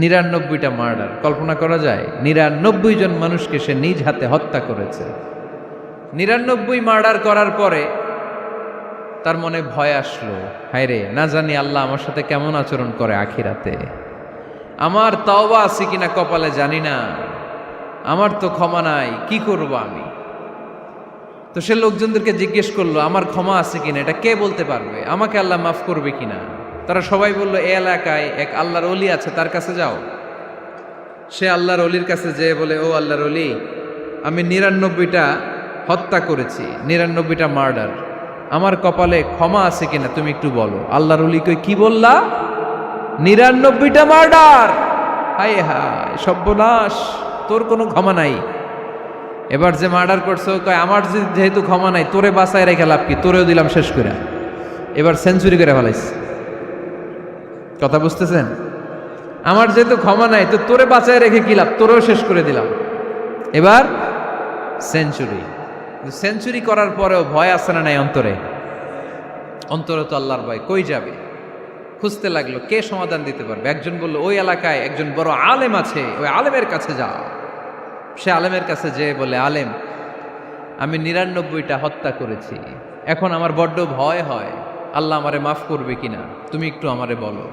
99টা মার্ডার। কল্পনা করা যায়? 99 জন মানুষকে সে নিজ হাতে হত্যা করেছে। 99 মার্ডার করার পরে তার মনে ভয় আসলো, হায়রে না জানি আল্লাহ আমার সাথে কেমন আচরণ করে আখিরাতে। আমার তওবা আছে কিনা কপালে জানি না, আমার তো ক্ষমা নাই, কি করব আমি? তো সে লোকজনদেরকে জিজ্ঞেস করলো আমার ক্ষমা আছে কিনা, এটা কে বলতে পারবে? আমাকে আল্লাহ মাফ করবে কিনা? তারা সবাই বলল এই এলাকায় এক আল্লাহর ওলি আছে, তার কাছে যাও। সে আল্লাহর ওলির কাছে যেয়ে বলে, ও আল্লাহর ওলি, আমি 99টা হত্যা করেছি, 99টা মার্ডার, আমার কপালে ক্ষমা আছে কিনা তুমি একটু বলো। আল্লাহর ওলি কই, কি বললা? 99টা মার্ডার? হায় হায় সর্বনাশ, তোর কোনো ক্ষমা নাই। এবার যে মার্ডার করছো কয় আমার যেহেতু ক্ষমা নাই, তোরে বাঁচায় রেখে লাভ কি, তোরেও দিলাম শেষ করে। এবার সেঞ্চুরি করে ফেলাইছে। কথা বুঝতেছেন? আমার যেহেতু ক্ষমা নাই, তো তোরে বাঁচায় রেখে কি লাভ, তোরেও শেষ করে দিলাম। এবার সেঞ্চুরি। সেঞ্চুরি করার পরেও ভয় আসে না নাই অন্তরে? অন্তরে তো আল্লাহর ভয়, কই যাবে? খুঁজতে লাগলো কে সমাধান দিতে পারবে। একজন বলল ওই এলাকায় একজন বড় আলেম আছে, ওই আলেমের কাছে যাও। সে আলেমের কাছে যেয়ে বলে, আলেম, আমি 99টা হত্যা করেছি, এখন আমার বড্ড ভয় হয়, আল্লাহ আমারে মাফ করবে কিনা, তুমি একটু আমারে বলো।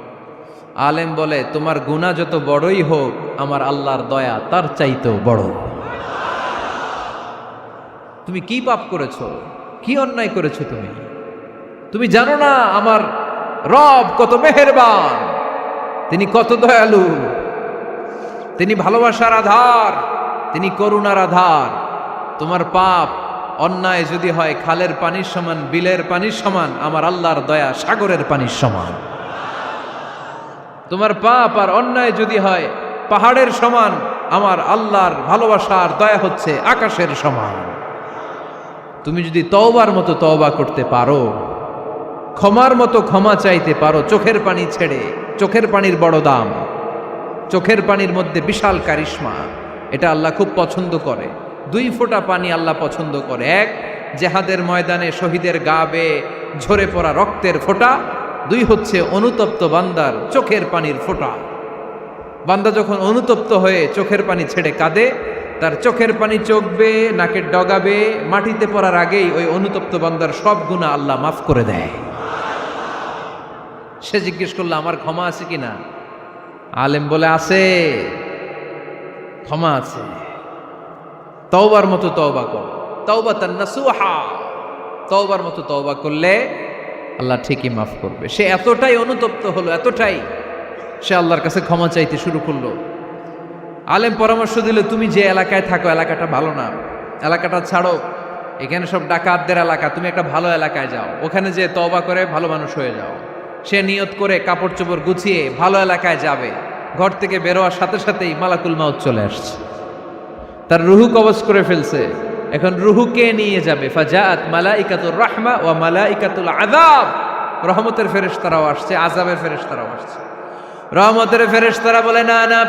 আলেম বলে, তোমার গুনাহ যত বড়ই হোক, আমার আল্লাহর দয়া তার চাইতেও বড়। তুমি কি পাপ করেছো, কি অন্যায় করেছো তুমি? তুমি জানো না আমার রব কত মেহেরবান, তিনি কত দয়ালু, তিনি ভালোবাসার আধার, তিনি করুণার আধার। তোমার পাপ অন্যায় যদি হয় খালের পানির সমান, বিলের পানির সমান, আমার আল্লাহর দয়া সাগরের পানির সমান। তোমার পাপ আর অন্যায় যদি হয় পাহাড়ের সমান, আমার আল্লাহর ভালোবাসার দয়া হচ্ছে আকাশের সমান। তুমি যদি তওবার মতো তওবা করতে পারো, ক্ষমার মতো ক্ষমা চাইতে পারো, চোখের পানি ছেড়ে, চোখের পানির বড় দাম, চোখের পানির মধ্যে বিশাল কারিশমা, এটা আল্লাহ খুব পছন্দ করে। 2 ফোঁটা পানি আল্লাহ পছন্দ করে। এক, জেহাদের ময়দানে শহীদের গা বেয়ে ঝরে পড়া রক্তের ফোঁটা। 2 হচ্ছে অনুতপ্ত বান্দার চোখের পানির ফোঁটা। বান্দা যখন অনুতপ্ত হয়ে চোখের পানি ছেড়ে কাঁদে, তার চোখের পানি চোখ বেয়ে নাকের ডগা বেয়ে মাটিতে পড়ার আগেই ওই অনুতপ্ত বান্দার সব গুনাহ আল্লাহ মাফ করে দেয়। সে জিজ্ঞেস করলো আমার ক্ষমা আছে কিনা? আলেম বলে আছে, ক্ষমা আছে। তওবার মতো তওবা কর, তাওবাতান নাসুহা, তওবার মতো তওবা করলে আল্লাহ ঠিকই মাফ করবে। সে এতটাই অনুতপ্ত হলো, এতটাই, সে আল্লাহর কাছে ক্ষমা চাইতে শুরু করলো। আলেম পরামর্শ দিল, তুমি যে এলাকায় থাকো এলাকাটা ভালো না, এলাকাটা ছাড়ো, এখানে সব ডাকাতদের এলাকা, তুমি একটা ভালো এলাকায় যাও, ওখানে যে তওবা করে ভালো মানুষ হয়ে যাও। সে নিয়ত করে কাপড় চোপড় গুছিয়ে ভালো এলাকায় যাবে। ঘর থেকে বেরোয়ার সাথে সাথেই মালাকুল মাউত চলে আসছে, তার রুহু কবজ করে ফেলছে। এখন রুহুকে নিয়ে যাবে। ফাজাআত মালাইকাতুর রাহমা ওয়া মালাইকাতুল আযাব, রহমতের ফেরেশতারাও আসছে, আযাবের ফেরেশতারাও আসছে। রহমতের ফেরেশতারা বলে না না,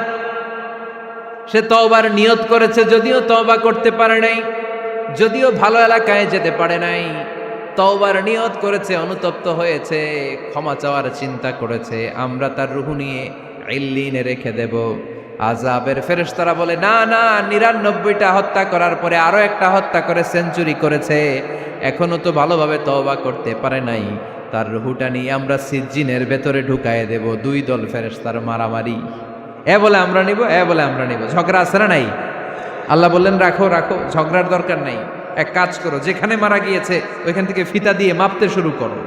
সে তওবার নিয়ত করেছে, যদিও তওবা করতে পারে নাই, যদিও ভালো এলাকায় যেতে পারে নাই, তওবার নিয়ত করেছে, অনুতপ্ত হয়েছে, ক্ষমা চাওয়ার চিন্তা করেছে, আমরা তার রুহু নিয়ে ইল্লিনে রেখে দেব। আযাবের ফেরেশতারা বলে না না, 99টা হত্যা করার পরে আরো একটা হত্যা করে সেঞ্চুরি করেছে, এখনো তো ভালোভাবে তওবা করতে পারে নাই, তার রুহুটা নিয়ে আমরা সিজ্জিনের ভেতরে ঢুকায়ে দেব। 2 দল ফেরেশতার মারামারি, এ বলে আমরা নিব, এ বলে আমরা নিব। ঝগড়া আছে না নাই? আল্লাহ বললেন রাখো রাখো, ঝগড়ার দরকার নাই। এক কাজ করো, যেখানে মারা গিয়েছে ওইখান থেকে ফিতা দিয়ে মাপতে শুরু করো।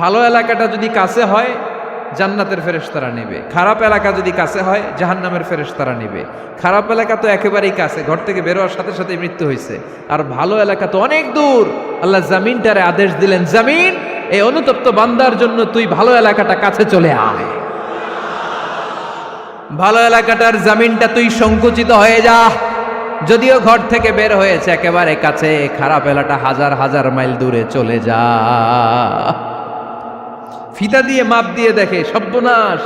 ভালো এলাকাটা যদি কাছে হয় জান্নাতের ফেরেশতারা নেবে, খারাপ এলাকা যদি কাছে হয় জাহান্নামের ফেরেশতারা নেবে। খারাপ এলাকা তো একেবারেই কাছে, ঘর থেকে বেরোয়ার সাথে সাথে মৃত্যু হয়েছে। আর ভালো এলাকা তো অনেক দূর। আল্লাহ জামিনটারে আদেশ দিলেন, জামিন, এই অনুতপ্ত বান্দার জন্য তুই ভালো এলাকাটা কাছে চলে আয়। ভালো এলাকাটার জামিনটা তুই সংকুচিত হয়ে যা। যদিও ঘর থেকে বের হয়েছে একেবারে কাছে, খারাপ এলাকাটা হাজার হাজার মাইল দূরে চলে যা। ফিতা দিয়ে মাপ দিয়ে দেখে, সর্বনাশ,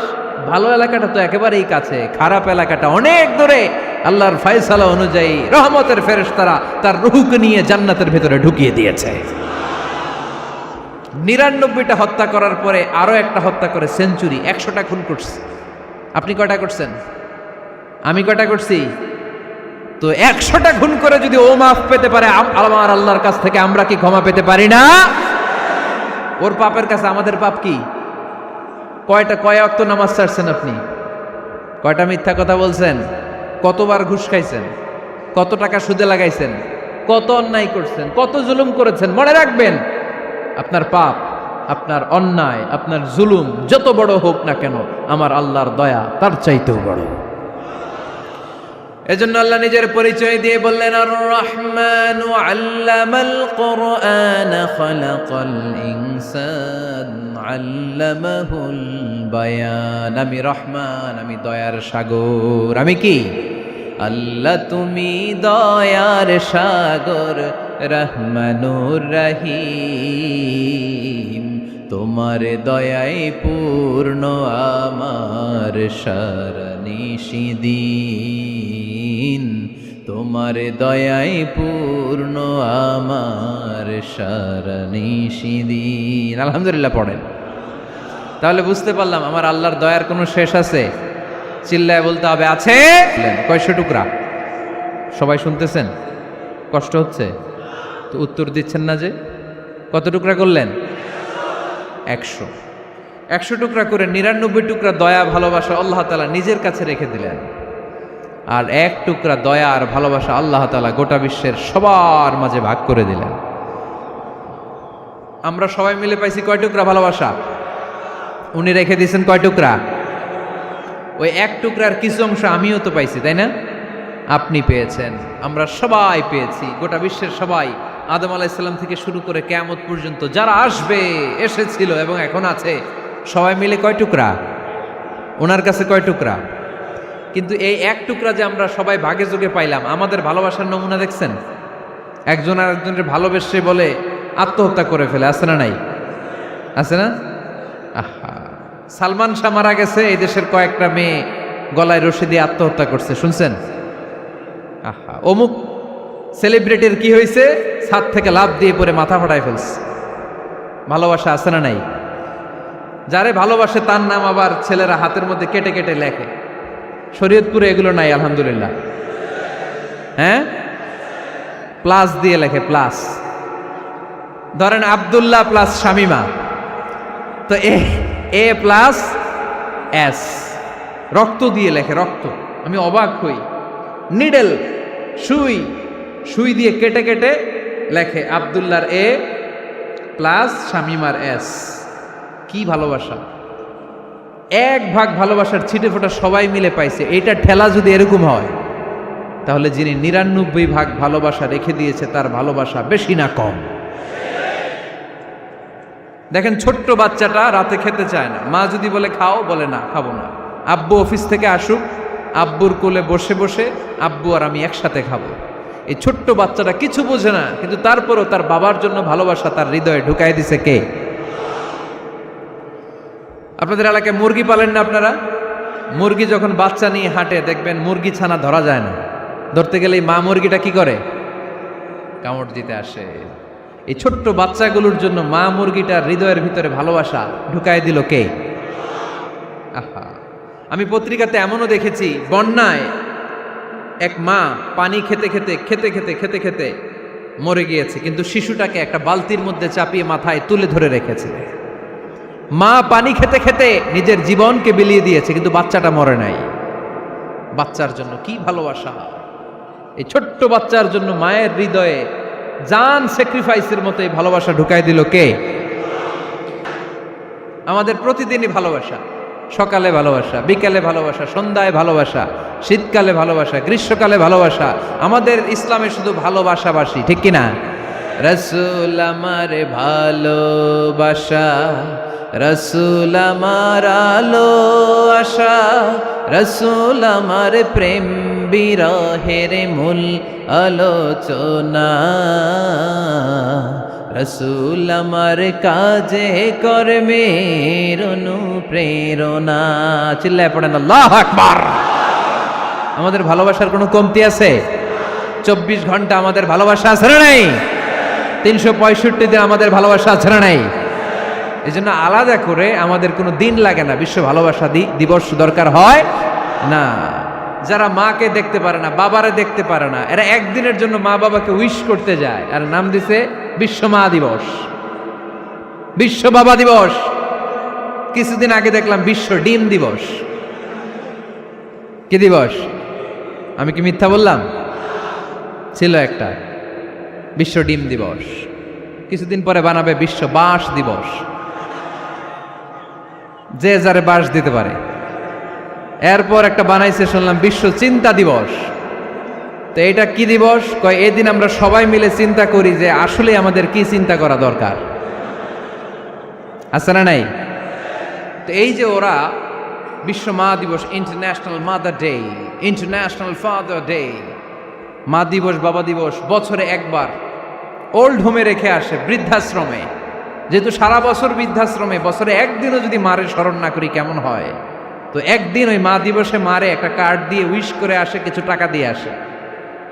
ভালো এলাকাটা তো একেবারেই কাছে, খারাপ এলাকাটা অনেক দূরে। আল্লাহর ফয়সালা অনুযায়ী রহমতের ফেরেশতারা তার রূহকে নিয়ে জান্নাতের ভেতরে ঢুকিয়ে দিয়েছে। 99টা হত্যা করার পরে আরো একটা হত্যা করে সেঞ্চুরি, 100টা খুন করছে। আপনি কয়টা করছেন? আমি কয়টা করছি? তো 100টা খুন করে যদি ও মাফ পেতে পারে আমার আল্লাহর কাছ থেকে, আমরা কি ক্ষমা পেতে পারি না? ওর পাপের কাছে আমাদের পাপ কি? কয় ওয়াক্ত নামাজ ছাড়ছেন আপনি? কয়টা মিথ্যা কথা বলছেন? কতবার ঘুষ খাইছেন? কত টাকা সুদে লাগাইছেন? কত অন্যায় করছেন? কত জুলুম করেছেন? মনে রাখবেন, আপনার পাপ, আপনার অন্যায়, আপনার জুলুম যত বড় হোক না কেন, আমার আল্লাহর দয়া তার চাইতেও বড়। এজন্য আল্লাহ নিজের পরিচয় দিয়ে বললেন, আর রহমানু আল্লামাল কুরআন খালাকাল ইনসান আল্লামাহুল বায়ান। আমি রহমান, আমি দয়ার সাগর। আমি কি? আল্লাহ তুমি দয়ার সাগর, রহমানুর রহিম। তোমার দয়ায় পূর্ণ আমার সারানিশিদিন, তোমার দয়ায় পূর্ণ আমার সারানিশিদিন। আলহামদুলিল্লাহ পড়েন। তাহলে বুঝতে পারলাম আমার আল্লাহর দয়ার কোনো শেষ আছে? চিল্লায় বলতে হবে আছে। কয়শো টুকরা? সবাই শুনতেছেন? কষ্ট হচ্ছে তো উত্তর দিচ্ছেন না যে? কত টুকরা করলেন? 100। 100 টুকরা করে 99 টুকরা দয়া ভালোবাসা আল্লাহ তাআলা নিজের কাছে রেখে দিলেন। আর 1 টুকরা দয়া আর ভালোবাসা আল্লাহ তাআলা গোটা বিশ্বের সবার মাঝে ভাগ করে দিলেন। আমরা সবাই মিলে পাইছি কয় টুকরা ভালোবাসা? উনি রেখে দিয়েছেন কয় টুকরা? ওই 1 টুকরার কিছু অংশ আমিও তো পাইছি, তাই না? আপনি পেয়েছেন, আমরা সবাই পেয়েছি, গোটা বিশ্বের সবাই, আদম আলাইহিস সালাম থেকে শুরু করে কিয়ামত পর্যন্ত যারা আসবে, এসেছিল এবং এখন আছে, সবাই মিলে কয় টুকরা? ওনার কাছে কয় টুকরা? কিন্তু এই 1 টুকরা যে আমরা সবাই ভাগে যোগে পাইলাম, আমাদের ভালোবাসার নমুনা দেখছেন? একজন আর একজনের ভালোবেসে বলে আত্মহত্যা করে ফেলে, আছে না নাই? আছে না? আহা, সালমান শাহ মারা গেছে, এই দেশের কয়েকটা মেয়ে গলায় রশি দিয়ে আত্মহত্যা করছে, শুনছেন? আহা, অমুক সেলিব্রিটির কি হয়েছে, ছাদ থেকে লাফ দিয়ে পরে মাথা ফাটায় ফেলছে। ভালোবাসা আছে না নাই? যারে ভালোবাসে তার নাম আবার ছেলেরা হাতের মধ্যে কেটে কেটে লেখে। শরীয়তপুরে এগুলো নাই আলহামদুলিল্লাহ। হ্যাঁ, প্লাস দিয়ে লেখে, প্লাস। ধরেন আব্দুল্লাহ প্লাস শামিমা, তো এ প্লাস এস, রক্ত দিয়ে লেখে, রক্ত। আমি অবাক হই, নিডেল, সুই, সুই দিয়ে কেটে কেটে লেখে আব্দুল্লাহর এ প্লাস শামিমার এস। কি ভালোবাসা! এক ভাগ ভালোবাসার ছিটে ফোটা সবাই মিলে পাইছে। এইটা ঠেলা যদি এরকম হয়, তাহলে যিনি ৯৯ ভাগ ভালোবাসা রেখে দিয়েছে তার ভালোবাসা বেশি না কম? দেখেন, ছোট্ট বাচ্চাটা রাতে খেতে চায় না, মা যদি বলে খাও, বলে না, খাবো না। আব্বু অফিস থেকে আসুক, আব্বুর কোলে বসে বসে আব্বু আর আমি একসাথে খাবো। এই ছোট্ট বাচ্চাটা কিছু বোঝে না, কিন্তু তারপরও তার বাবার জন্য ভালোবাসা তার হৃদয়ে ঢুকাই দিছে কে? আপনাদের এলাকায় মুরগি পালেন না আপনারা? মুরগি যখন বাচ্চা নিয়ে হাঁটে, দেখবেন মুরগি ছানা ধরা যায় না। ধরতে গেলে মা মুরগিটা কি করে? কামড় দিতে আসে। এই ছোট্ট বাচ্চাগুলোর জন্য মা মুরগিটার হৃদয়ের ভিতরে ভালোবাসা ঢুকায় দিল কে? আহা, আমি পত্রিকাতে এমনও দেখেছি, বন্যায় এক মা পানি খেতে খেতে খেতে খেতে খেতে খেতে মরে গিয়েছে, কিন্তু শিশুটাকে একটা বালতির মধ্যে চাপিয়ে মাথায় তুলে ধরে রেখেছে। মা পানি খেতে খেতে নিজের জীবনকে বিলিয়ে দিয়েছে, কিন্তু বাচ্চাটা মরে নাই। বাচ্চার জন্য কি ভালোবাসা! এই ছোট্ট বাচ্চার জন্য মায়ের হৃদয়ে জান স্যাক্রিফাইসের মতো এই ভালোবাসা ঢুকাই দিল কে? আমাদের প্রতিদিনই ভালোবাসা, সকালে ভালোবাসা, বিকালে ভালোবাসা, সন্ধ্যায় ভালোবাসা, শীতকালে ভালোবাসা, গ্রীষ্মকালে ভালোবাসা। আমাদের ইসলামে শুধু ভালোবাসাবাসি, ঠিক কিনা? রাসূল আমার ভালোবাসা, রাসূল আমার আলো আশা, রাসূল আমার প্রেম বিরহের মূল আলোচনা, রাসূল আমার কাজে কর্মের অনুপ্রেরণা। চিল্লায় পড়েন আল্লাহু আকবার। আমাদের ভালোবাসার কোনো কমতি আছে? 24 ঘন্টা আমাদের ভালোবাসা আছে না নাই? 365 দিন আমাদের ভালোবাসা আছে না নাই? এই জন্য আলাদা করে আমাদের কোনো দিন লাগে না, বিশ্ব ভালোবাসা দিবস দরকার হয় না। যারা মাকে দেখতে পারে না, বাবারে দেখতে পারে না, এরা একদিনের জন্য মা বাবাকে উইশ করতে যায়, আর নাম দিছে বিশ্ব মা দিবস, বিশ্ব বাবা দিবস। কিছুদিন আগে দেখলাম বিশ্ব ডিম দিবস। কি দিবস? আমি কি মিথ্যা বললাম? ছিল একটা বিশ্ব ডিম দিবস। কিছুদিন পরে বানাবে বিশ্ব বাঁশ দিবস, যে যারে বাঁশ দিতে পারে। এরপর একটা বানাইছে শুনলাম বিশ্ব চিন্তা দিবস। তো এটা কি দিবস? কয় এদিন আমরা সবাই মিলে চিন্তা করি যে আসলে আমাদের কি চিন্তা করা দরকার, আছে না নাই? তো এই যে ওরা বিশ্ব মা দিবস, international mother day, international father day, মা দিবস, বাবা দিবস, বছরে একবার ওল্ড হোমে রেখে আসে, বৃদ্ধাশ্রমে। যেহেতু সারা বছর বৃদ্ধাশ্রমে, বছরে একদিনও যদি মারে স্মরণ না করি কেমন হয়? তো একদিন ওই মা দিবসে মারে একটা কার্ড দিয়ে উইশ করে আসে, কিছু টাকা দিয়ে আসে।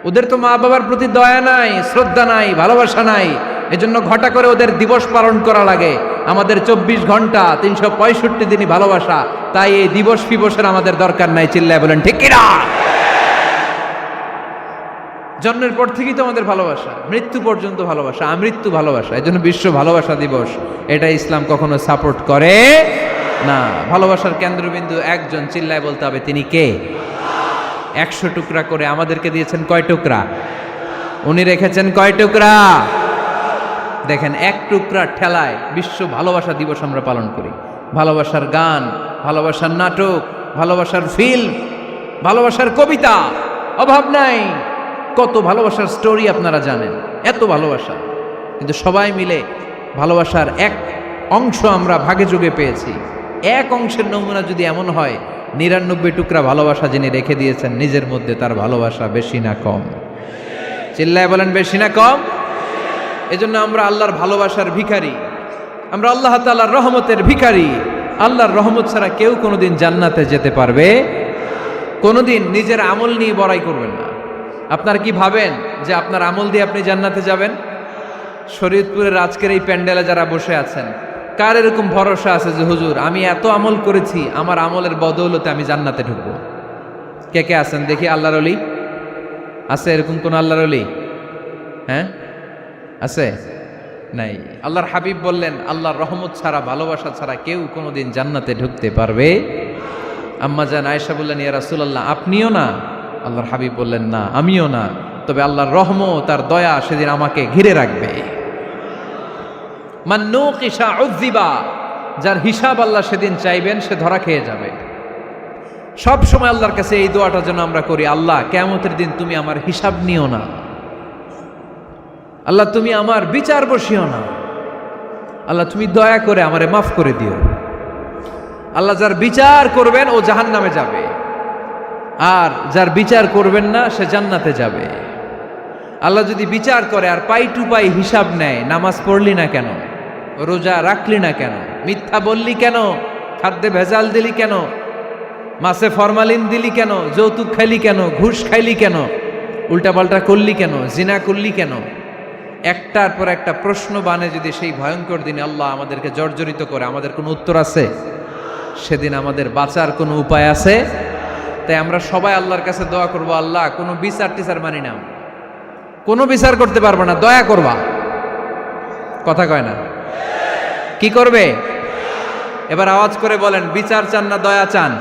ওদের তো মা বাবার প্রতি দয়া নাই, শ্রদ্ধা নাই, ভালোবাসা নাই, এজন্য ঘটা করে ওদের দিবস পালন করা লাগে। আমাদের 24 ঘন্টা 365 দিনই ভালোবাসা, তাই এই দিবস ফিবসের আমাদের দরকার নাই। চিল্লায় বলেন ঠিক কিনা? জন্মের পর থেকেই তো আমাদের ভালোবাসা, মৃত্যু পর্যন্ত ভালোবাসা, আমৃত্যু ভালোবাসা। এই জন্য বিশ্ব ভালোবাসা দিবস, এটা ইসলাম কখনো সাপোর্ট করে না। ভালোবাসার কেন্দ্রবিন্দু একজন, চিল্লায় বলতে হবে তিনি কে? 100 টুকরা করে আমাদেরকে দিয়েছেন কয় টুকরা? উনি রেখেছেন কয় টুকরা? দেখেন, এক টুকরা ঠেলায় বিশ্ব ভালোবাসা দিবস আমরা পালন করি। ভালোবাসার গান, ভালোবাসার নাটক, ভালোবাসার ফিল্ম, ভালোবাসার কবিতা, অভাব নাই। কত ভালোবাসার স্টোরি আপনারা জানেন, এত ভালোবাসা। কিন্তু সবাই মিলে ভালোবাসার এক অংশ আমরা ভাগে যোগে পেয়েছি। এক অংশের নমুনা যদি এমন হয়, 99 টুকরা ভালোবাসা যিনি রেখে দিয়েছেন নিজের মধ্যে, তার ভালোবাসা বেশি না কম? চিল্লায় বলেন বেশি না কম? এজন্য আমরা আল্লাহর ভালোবাসার ভিখারি, আমরা আল্লাহ তাআলার রহমতের ভিখারি। আল্লাহর রহমত ছাড়া কেউ কোনোদিন জান্নাতে যেতে পারবে? কোনোদিন নিজের আমল নিয়ে বড়াই করবেন না। আপনারা কি ভাবেন যে আপনার আমল দিয়ে আপনি জান্নাতে যাবেন? শরীয়তপুরের আজকের এই প্যান্ডেলে যারা বসে আছেন, কার এরকম ভরসা আছে যে হুজুর আমি এত আমল করেছি, আমার আমলের বদৌলতে আমি জান্নাতে ঢুকবো? কে কে আছেন দেখি? আল্লাহর ওলি আছে এরকম কোন আল্লাহর ওলি? হ্যাঁ আছে? নাই। আল্লাহর হাবিব বললেন আল্লাহর রহমত ছাড়া, ভালোবাসা ছাড়া কেউ কোনোদিন জান্নাতে ঢুকতে পারবে? আম্মা জান আয়েশা বললেন ইয়া রাসূলুল্লাহ আপনিও না? আল্লাহর হাবিব বললেন না আমিও না, তবে আল্লাহর রহমত আর দয়া সেদিন আমাকে ঘিরে রাখবে। মান নুকিশা উযিবা, যার হিসাব আল্লাহ সেদিন চাইবেন সে ধরা খেয়ে যাবে। সব সময় আল্লাহর কাছে এই দোয়াটা যেন আমরা করি, আল্লাহ কিয়ামতের দিন তুমি আমার হিসাব নিও না, আল্লাহ তুমি আমার বিচার বসিও না, আল্লাহ তুমি দয়া করে আমারে মাফ করে দিও। আল্লাহ যার বিচার করবেন ও জাহান্নামে যাবে, আর যার বিচার করবেন না সে জান্নাতে যাবে। আল্লাহ যদি বিচার করে আর পাই টু পাই হিসাব নেয়, নামাজ পড়লি না কেন, রোজা রাখলি না কেন, মিথ্যা বললি কেন, খাদ্যে ভেজাল দিলি কেন, মাছে ফরমালিন দিলি কেন, যৌতুক খাইলি কেন, ঘুষ খাইলি কেন, উল্টাপাল্টা করলি কেন, জিনা করলি কেন, একটার পর একটা প্রশ্ন বানে যদি সেই ভয়ঙ্কর দিনে আল্লাহ আমাদেরকে জর্জরিত করে, আমাদের কোনো উত্তর আছে? সেদিন আমাদের বাঁচার কোনো উপায় আছে? তাই আমরা সবাই আল্লাহর কাছে দোয়া করবো, আল্লাহ কোনো বিচার টিচার মানি না, কোনো বিচার করতে পারবো না, দয়া করবা। কথা কয় না? কি করবে? এবার আওয়াজ করে বলেন, বিচার চান না দয়া চান?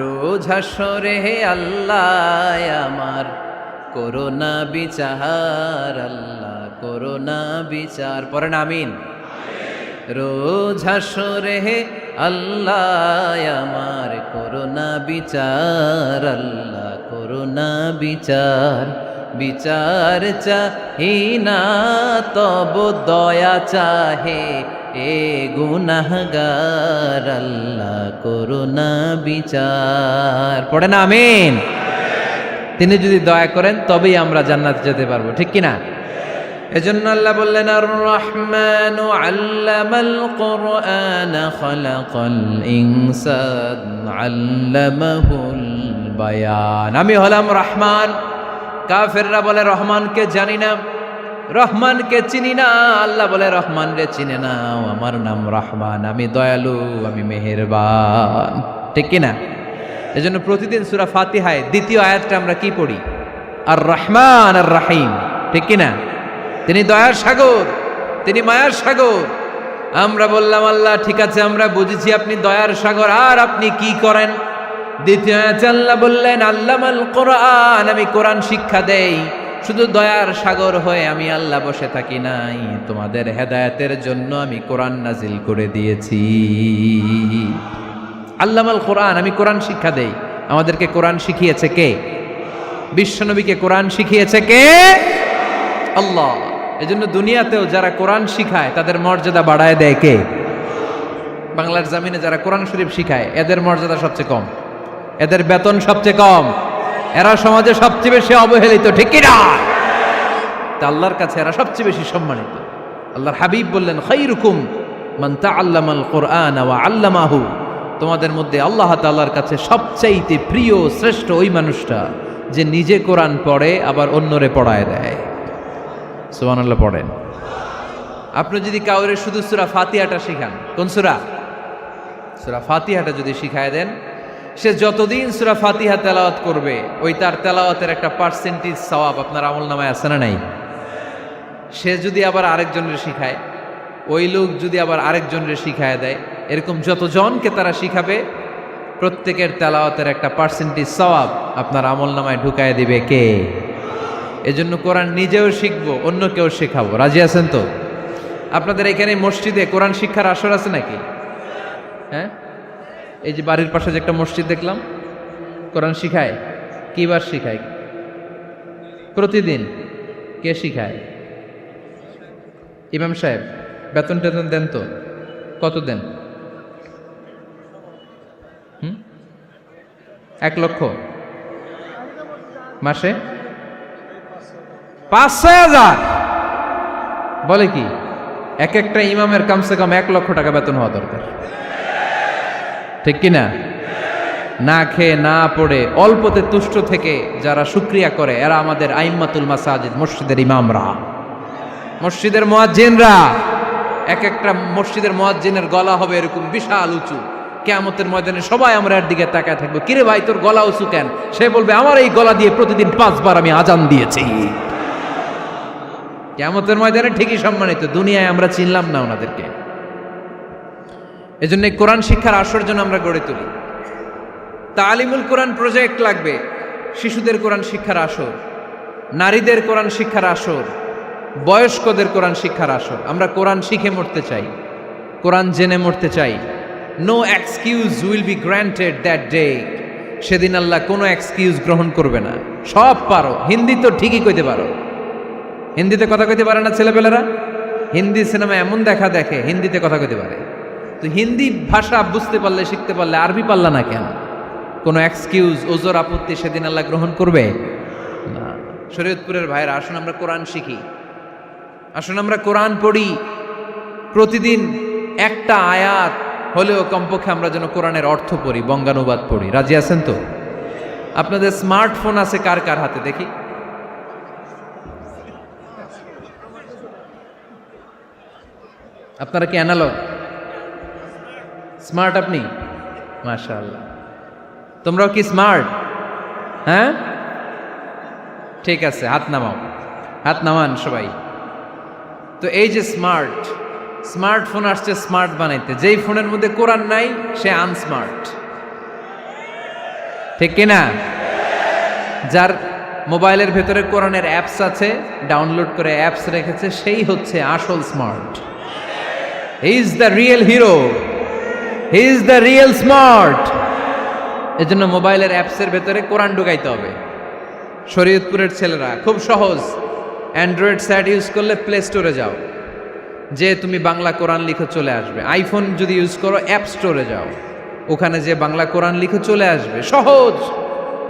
রোজ হাসরে হে আল্লাহ আমার করোনা বিচার, আল্লাহ করোনা বিচার, পড়েন আমিন। রোজ হাসরে হে আল্লাহ আমার করোনা বিচার, আল্লাহ করোনা বিচার, বিচার চাহি না তব দয়া চাহে এ গুনাহগার, আল্লাহ করোনা বিচার, পড়েন আমিন। তিনি যদি দয়া করেন তবেই আমরা জান্নাতে যেতে পারবো, ঠিক কিনা? এজন্য আল্লাহ বললেন আর রহমানু আল্লামাল কুরআন খালাকাল ইনসান আল্লামাহুল বায়ান। আমি হলাম রহমান। কাফেররা বলে রহমানকে জানি না, রহমানকে চিনি না। আল্লাহ বলে রহমান রে চিনে নাও, আমার নাম রহমান, আমি দয়ালু, আমি মেহেরবান, ঠিক কিনা? এজন্য প্রতিদিন সূরা ফাতিহায় দ্বিতীয় আয়াতটা আমরা কি পড়ি? আর রহমান আর রাহিম, ঠিক কিনা? তিনি দয়ার সাগর, তিনি মায়ার সাগর। আমরা বললাম আল্লাহ ঠিক আছে আমরা বুঝেছি আপনি দয়ার সাগর, আর আপনি কি করেন? দ্বিতীয় আয়াতে আল্লাহ বললেন আল্লামাল কোরআন, আমি কোরআন শিক্ষা দেই। শুধু দয়ার সাগর হয়ে আমি আল্লাহ বসে থাকি নাই, তোমাদের হেদায়েতের জন্য আমি কোরআন নাজিল করে দিয়েছি। আল্লামাল কোরআন, আমি কোরআন শিক্ষা দেই। আমাদেরকে কোরআন শিখিয়েছে কে? বিশ্বনবীকে কোরআন শিখিয়েছে কে? আল্লাহ। এজন্য দুনিয়াতেও যারা কোরআন শিখায় তাদের মর্যাদা বাড়ায় দেয় কে? বাংলার জমিনে যারা কোরআন শরীফ শিখায় এদের মর্যাদা সবচেয়ে কম, এদের বেতন সবচেয়ে কম, এরা সমাজে সবচেয়ে বেশি অবহেলিত, ঠিক কিনা? তা আল্লাহর কাছে এরা সবচেয়ে বেশি সম্মানিত। আল্লাহর হাবিব বললেন খায়রুকুম মান তাআল্লামাল কুরআন ওয়া আল্লামাহু, তোমাদের মধ্যে আল্লাহ তাআলার কাছে সবচাইতে প্রিয় শ্রেষ্ঠ ওই মানুষটা যে নিজে কোরআন পড়ে আবার অন্যরে পড়ায় দেয়। সুবহানাল্লাহ পড়েন। আপনি যদি কাউরে শুধু সূরা ফাতিহাটা শিখান, কোন সূরা? সূরা ফাতিহাটা যদি শিখায় দেন, সে যতদিন সূরা ফাতিহা তেলাওয়াত করবে ওই তার তেলাওয়াতের একটা পার্সেন্টেজ সওয়াব আপনার আমলনামায় আছে না নাই? সে যদি আবার আরেকজনের শিখায়, ওই লোক যদি আবার আরেকজনের শিখায় দেয়, এরকম যতজনকে তারা শিখাবে প্রত্যেকের তেলাওয়াতের একটা পার্সেন্টেজ সওয়াব আপনার আমলনামায় ঢুকায় দিবে কে? এজন্য কোরআন নিজেও শিখবো, অন্যকেও শেখাবো। রাজি আছেন তো? আপনাদের এখানে মসজিদে কোরআন শিক্ষার আসর আছে নাকি? হ্যাঁ, এই যে বাড়ির পাশে যে একটা মসজিদ দেখলাম, কোরআন শিখায়। কিবার শিখায়? প্রতিদিন। কে শিখায়? ইমাম সাহেব। বেতন টেতন দেন তো? কত দেন? 1 লক্ষ মাসে? 5-6 হাজার? বলে কি? এক একটা ইমামের কমসে কম 1 লক্ষ টাকা বেতন হওয়া দরকার, ঠিক কিনা? না খেয়ে না পড়ে অল্পতে তুষ্ট থেকে যারা শুকরিয়া করে এরা আমাদের আইম্মাতুল মাসাজিদ, মসজিদের ইমামরা, মসজিদের মুয়াজ্জিনরা। এক একটা মসজিদের মুয়াজ্জিনের গলা হবে এরকম বিশাল উঁচু। কিয়ামতের ময়দানে সবাই আমরা এর দিকে তাকায় থাকবো, কিরে ভাই তোর গলা উঁচু কেন? সে বলবে আমার এই গলা দিয়ে প্রতিদিন 5 বার আমি আজান দিয়েছি। কিয়ামতের ময়দানে ঠিকই সম্মানিত, দুনিয়ায় আমরা চিনলাম না ওনাদেরকে। এজন্য কোরআন শিক্ষার আসর জন্য আমরা গড়ে তুলি। তালিমুল কোরআন প্রজেক্ট লাগবে, শিশুদের কোরআন শিক্ষার আসর, নারীদের কোরআন শিক্ষার আসর, বয়স্কদের কোরআন শিক্ষার আসর। আমরা কোরআন শিখে মরতে চাই, কোরআন জেনে মরতে চাই। No excuse will be granted that day. সেদিন আল্লাহ কোনো এক্সকিউজ গ্রহণ করবে না। সব পারো, হিন্দি তো ঠিকই কইতে পারো, হিন্দিতে কথা কইতে পারে না ছেলেপেলেরা? হিন্দি সিনেমা এমন দেখা দেখে হিন্দিতে কথা কইতে পারে। তো হিন্দি ভাষা বুঝতে পারলে, শিখতে পারলে আরবি পারলা না কেন? কোনো এক্সকিউজ, ওজোর, আপত্তি সেদিন আল্লাহ গ্রহণ করবে না। শরীয়তপুরের ভাইরা, আসুন আমরা কোরআন শিখি, আসুন আমরা কোরআন পড়ি। প্রতিদিন একটা আয়াত হলেও কমপক্ষে আমরা যেন কোরআনের অর্থ পড়ি, বঙ্গানুবাদ পড়ি। রাজি আছেন তো? আপনাদের স্মার্টফোন আছে কার কার হাতে দেখি? আপনারা কি অ্যানালগ? স্মার্ট আপনি? মাশাআল্লাহ। তোমরাও কি স্মার্ট? হ্যাঁ, ঠিক আছে, হাত নামাও, হাত নামান সবাই। তো এই যে স্মার্টফোন আসছে স্মার্ট বানাইতে, যেই ফোনের মধ্যে কোরআন নাই সে আনস্মার্ট, ঠিক কিনা? যার মোবাইলের ভেতরে কোরআনের অ্যাপস আছে, ডাউনলোড করে অ্যাপস রেখেছে, সেই হচ্ছে আসল smart. He is the real hero, he is the real smart. এজন্য মোবাইলের অ্যাপসের ভেতরে কোরআন ঢুকাইতে হবে। শরীয়তপুরের ছেলেরা খুব সহজ, অ্যান্ড্রয়েড স্যাট ইউজ করলে প্লে স্টোরে যাও, যে তুমি বাংলা কোরআন লিখে চলে আসবে। আইফোন যদি ইউজ করো অ্যাপ স্টোরে যাও, ওখানে যে বাংলা কোরআন লিখে চলে আসবে। সহজ।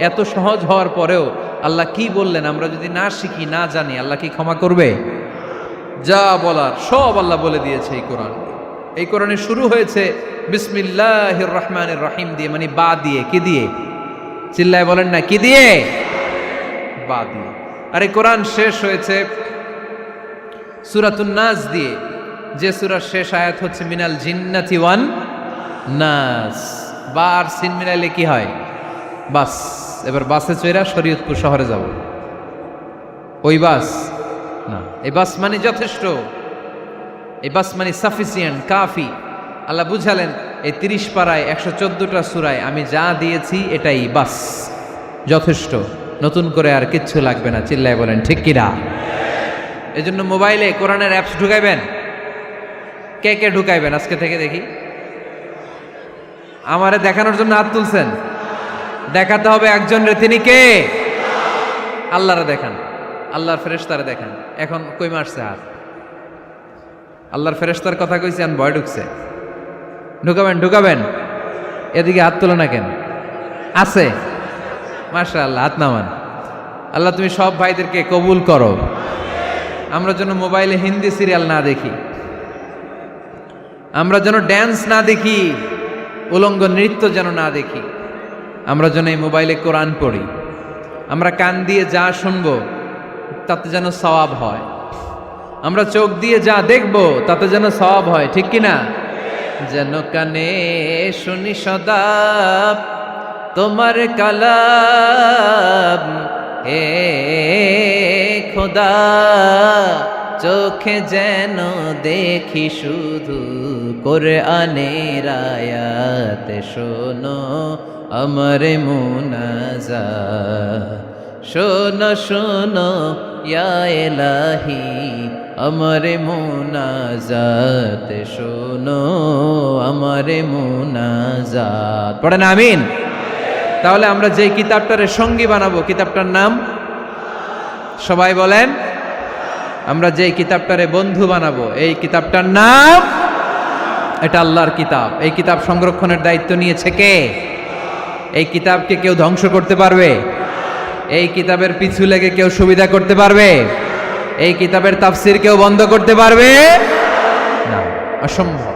এত সহজ হওয়ার পরেও আল্লাহ কি বললেন আমরা যদি না শিখি, না জানি, আল্লাহ কি ক্ষমা করবে? যা বলার সব আল্লাহ বলে দিয়েছে এই কোরআন। এই কোরআনে শুরু হয়েছে বিসমিল্লাহির রহমানির রহিম দিয়ে, মানে বা দিয়ে। কি দিয়ে? চিল্লায় বলেন না, কি দিয়ে? বা দিয়ে। আর এই কোরআন শেষ হয়েছে সূরাতুন নাস দিয়ে, যে সূরার শেষ আয়াত হচ্ছে মিনাল জিন্নাতি ওয়ান নাস। বা আর সিন মিলাইলে কি হয়? বাস। এবার বাসে চড়া শরীয়তপুর শহরে যাব। ওই বাস না, এই বাস মানে যথেষ্ট, এই বাস মানে সাফিসিয়েন্ট, কাফি। আল্লাহ বুঝালেন এই 30 পারায় 114টা সূরায় আমি যা দিয়েছি এটাই বাস, যথেষ্ট, নতুন করে আর কিচ্ছু লাগবে না। চিল্লায় বলেন ঠিক কিনা? এই জন্য মোবাইলে কোরআনের অ্যাপস ঢুকাইবেন। কে কে ঢুকাইবেন আজকে থেকে দেখি? আমারে দেখানোর জন্য হাত তুলছেন? দেখাতে হবে একজন রে, তিনি কে? আল্লাহরে দেখান, আল্লাহর ফেরেশতারে দেখান। এখন কই মারছে হাত? আল্লাহর ফেরেশতার কথা কইছি, আর ভয় ঢুকছে। ঢুকাবেন, ঢুকাবেন। এদিকে হাত তোলো না কেন? আছে? মাশাআল্লাহ, হাত নামান। আল্লাহ তুমি সব ভাইদেরকে কবুল করো। আমরা যেন মোবাইলে হিন্দি সিরিয়াল না দেখি, আমরা যেন ড্যান্স না দেখি, উলঙ্গ নৃত্য যেন না দেখি। আমরা যেন এই মোবাইলে কোরআন পড়ি। আমরা কান দিয়ে যা শুনবো তাতে যেন সওয়াব হয়। আমরা চোখ দিয়ে যা দেখবো তাতে যেন সওয়াব হয়, ঠিক কিনা? যেন কানে শুনি সদা তোমার কালাম, হে খোদা চোখে যেন দেখি শুধু কোরআনের আয়াত। শোনো আমার মুনাজাত, শোনো শোনো ইয়া ইলাহি আমার মুনাজাত, শোনো আমার মুনাজাত। পড়েন আমিন। তাহলে আমরা যে কিতাবটারে সঙ্গী বানাবো, কিতাবটার নাম সবাই বলেন। আমরা যে কিতাবটারে বন্ধু বানাবো, এই কিতাবটার নাম, এটা আল্লাহর কিতাব। এই কিতাব সংরক্ষণের দায়িত্ব নিয়েছে কে? এই কিতাবকে কেউ ধ্বংস করতে পারবে? এই কিতাবের পিছু লেগে কেউ সুবিধা করতে পারবে? এই কিতাবের তাফসির কেউ বন্ধ করতে পারবে না, অসম্ভব।